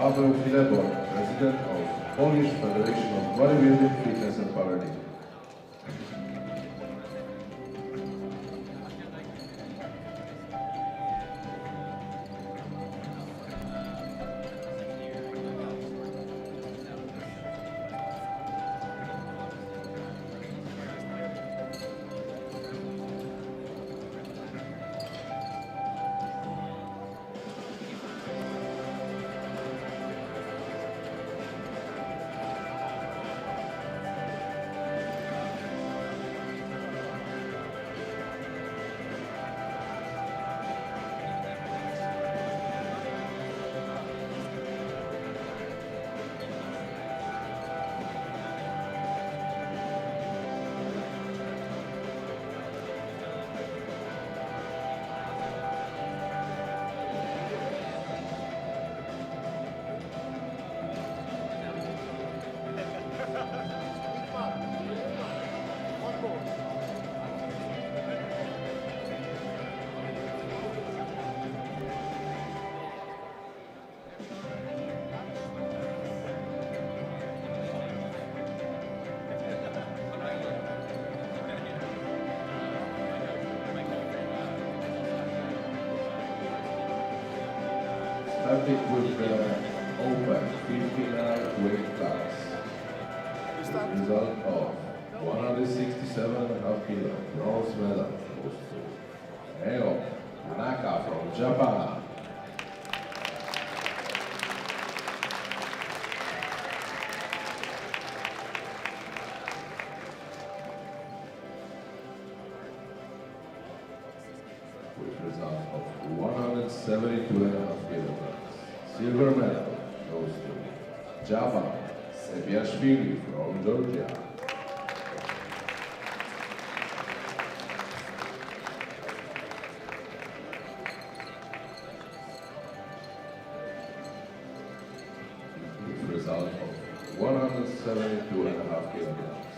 Paweł Filebor, President of Polish Federation of Bodybuilding, Fitness and Powerlifting. Starting with the open 59 weight class. Result of 167.5 kilo bronze medal goes to Reo Tanaka from Japan. With result of 172.5 kilograms. Silver medal goes to Japan, Sebiashvili from Georgia. With result of 172.5 kilograms.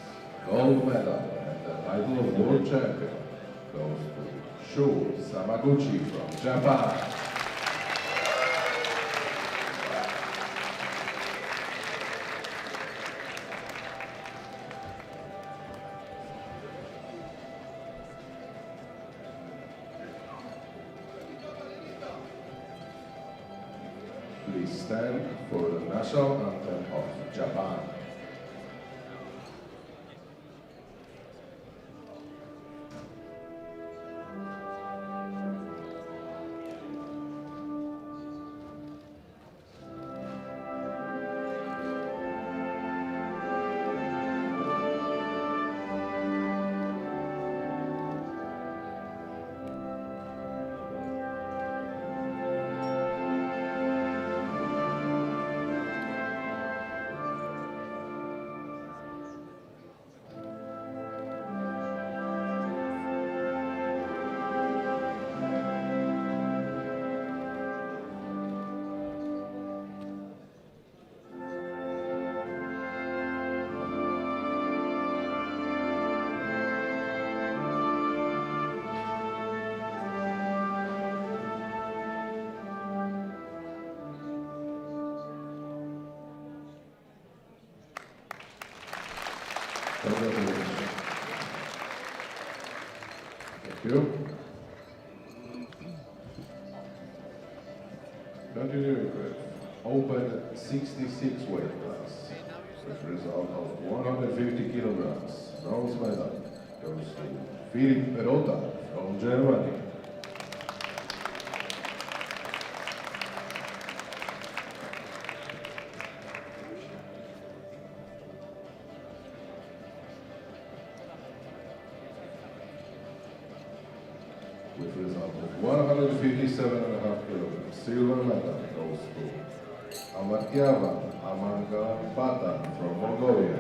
Gold medal and the title of world champion goes to Shu Samaguchi from Japan. Please stand for the national anthem of Japan. Congratulations. Thank you. Continuing with open 66 weight class with result of 150 kilograms. Bronze medal goes to Filip Perota from Germany. With result of 157.5 kilograms. Silver medal goes to Amartyavan Amangampatan from Mongolia.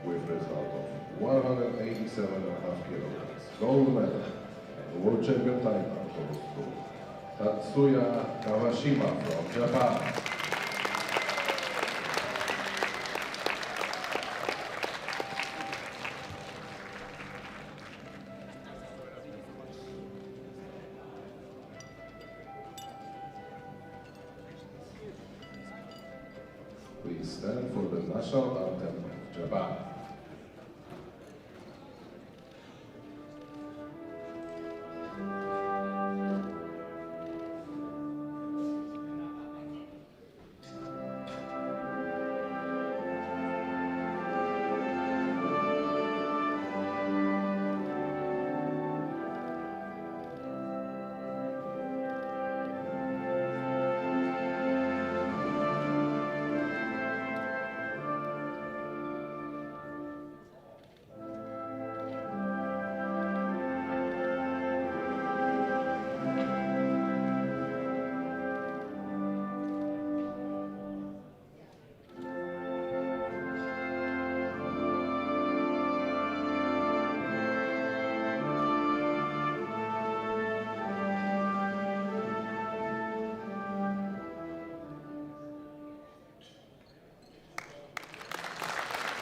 With result of 187.5 kilograms. Gold medal and world champion title goes to Tatsuya Kawashima from Japan. Please stand for the national anthem of Japan.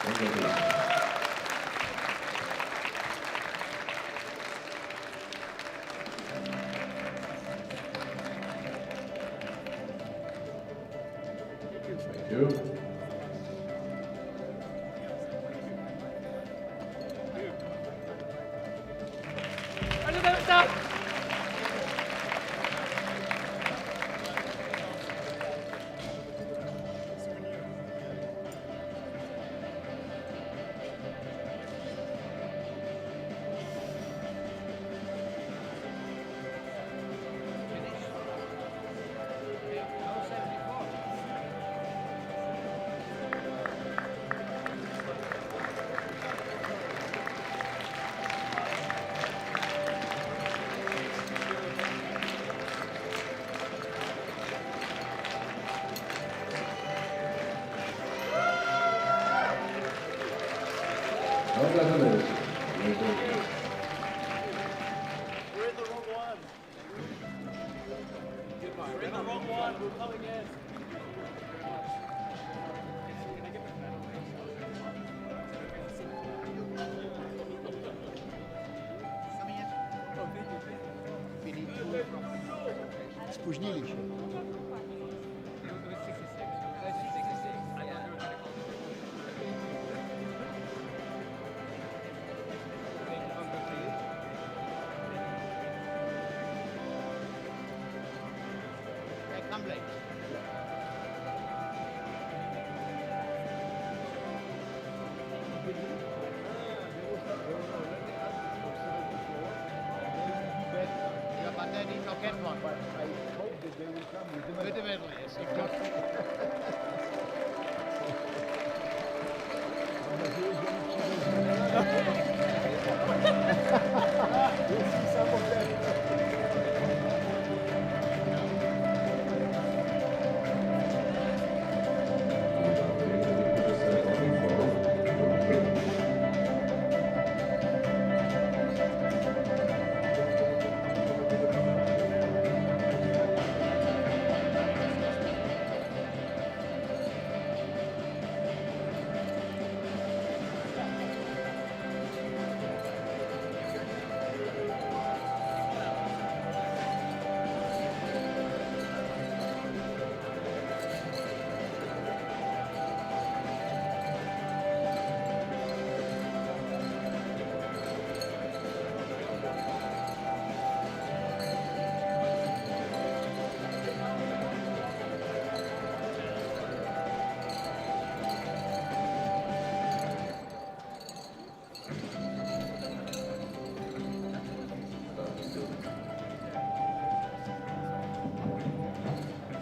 Thank you. Congratulations. We're in the wrong one. We're in the wrong one. We'll come again. Spóźnili się. But then he's not getting one. But I hope that they will come with the With the medal. medal, yes. If not, You'll see some of them.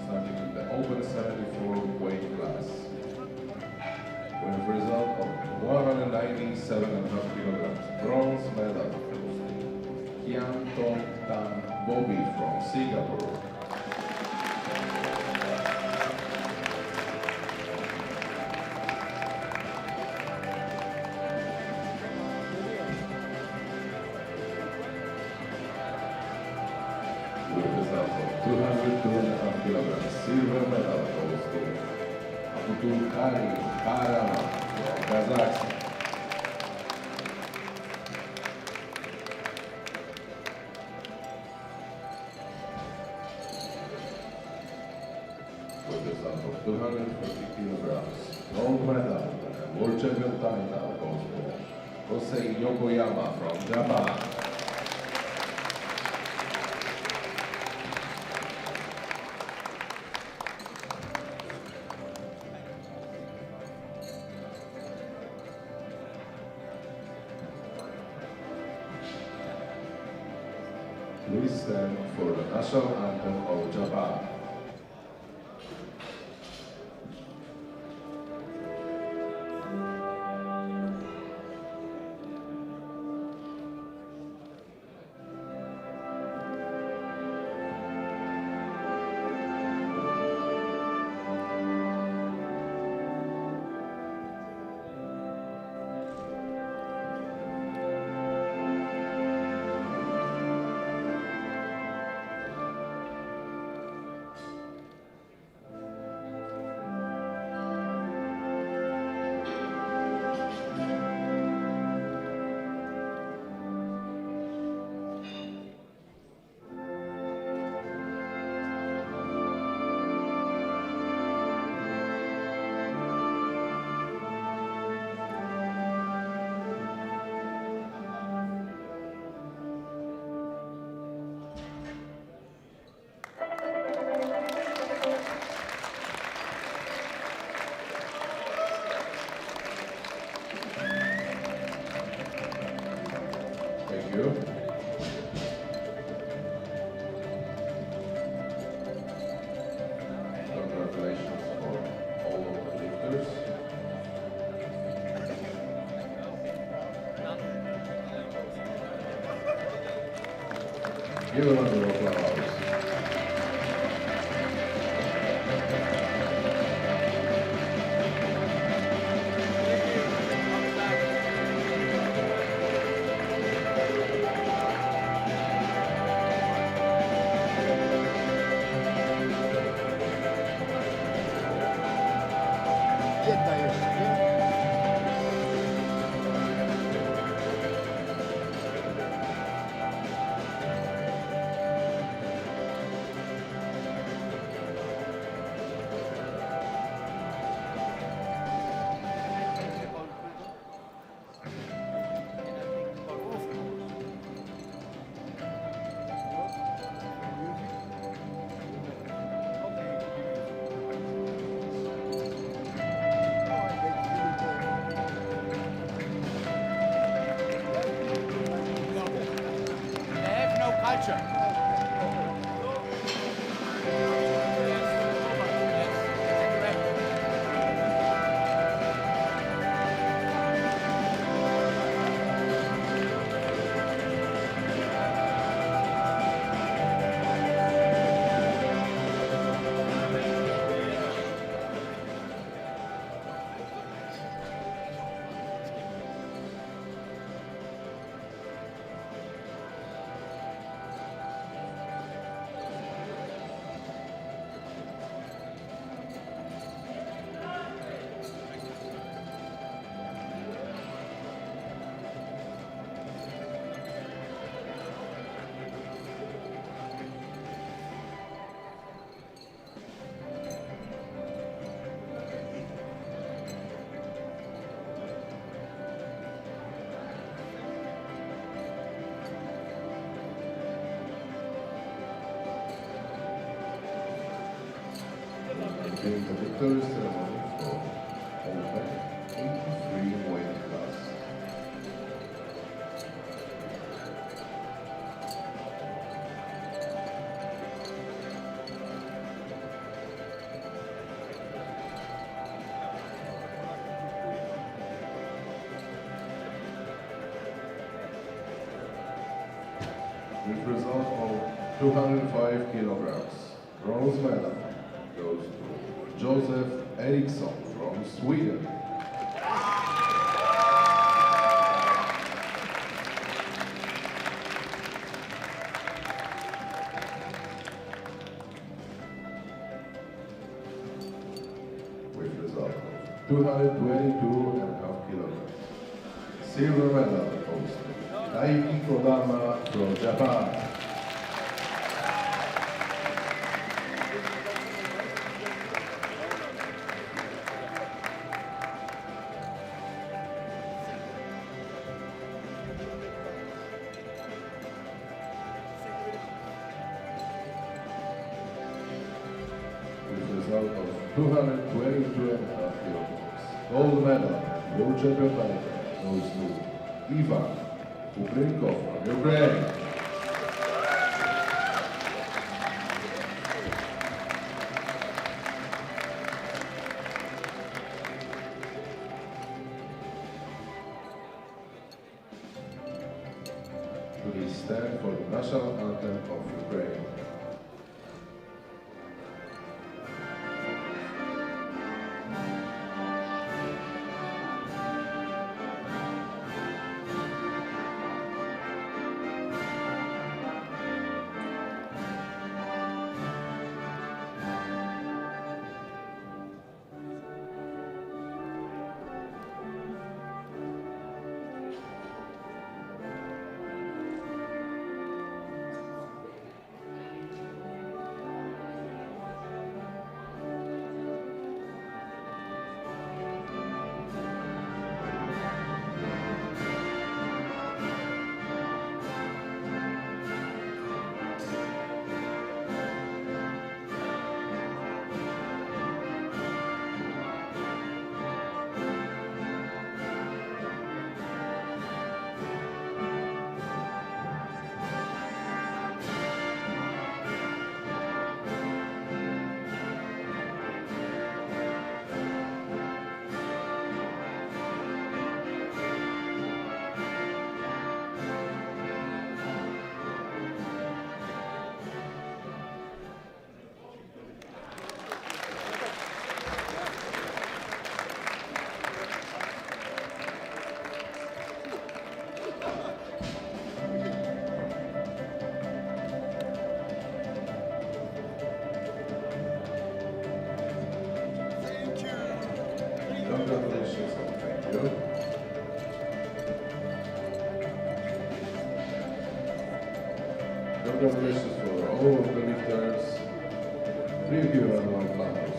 Starting with the over 74 weight class. With a result of 197.5 kilograms, bronze medal goes to Kian Tong Tan Bobby from Singapore. With a result of 202.5 kilograms, silver medal goes to Abdul Karim Karaman from Kazakhstan. with a result of 240 kilograms. Gold medal and world champion title goes for Kosei Yokoyama from Japan. Please stand for the national anthem of Japan. Thank you. Congratulations for all of the lifters. Give a round of applause. Jedna jeszcze, nie? They have no culture. During the victory ceremony for Open 83 weight class. With result of 205 kilograms, bronze medal goes to Joseph Eriksson from Sweden. With result of 222.5 kilograms. Silver medal goes to Taiki Kodama from Japan. result of 222.5 kilograms. Gold medal and world champion title goes to Ivan Kuprinkov from Ukraine. Please stand for the national anthem of Ukraine. Congratulations and thank you. Congratulations for all of the lifters. Please give everyone a round of applause.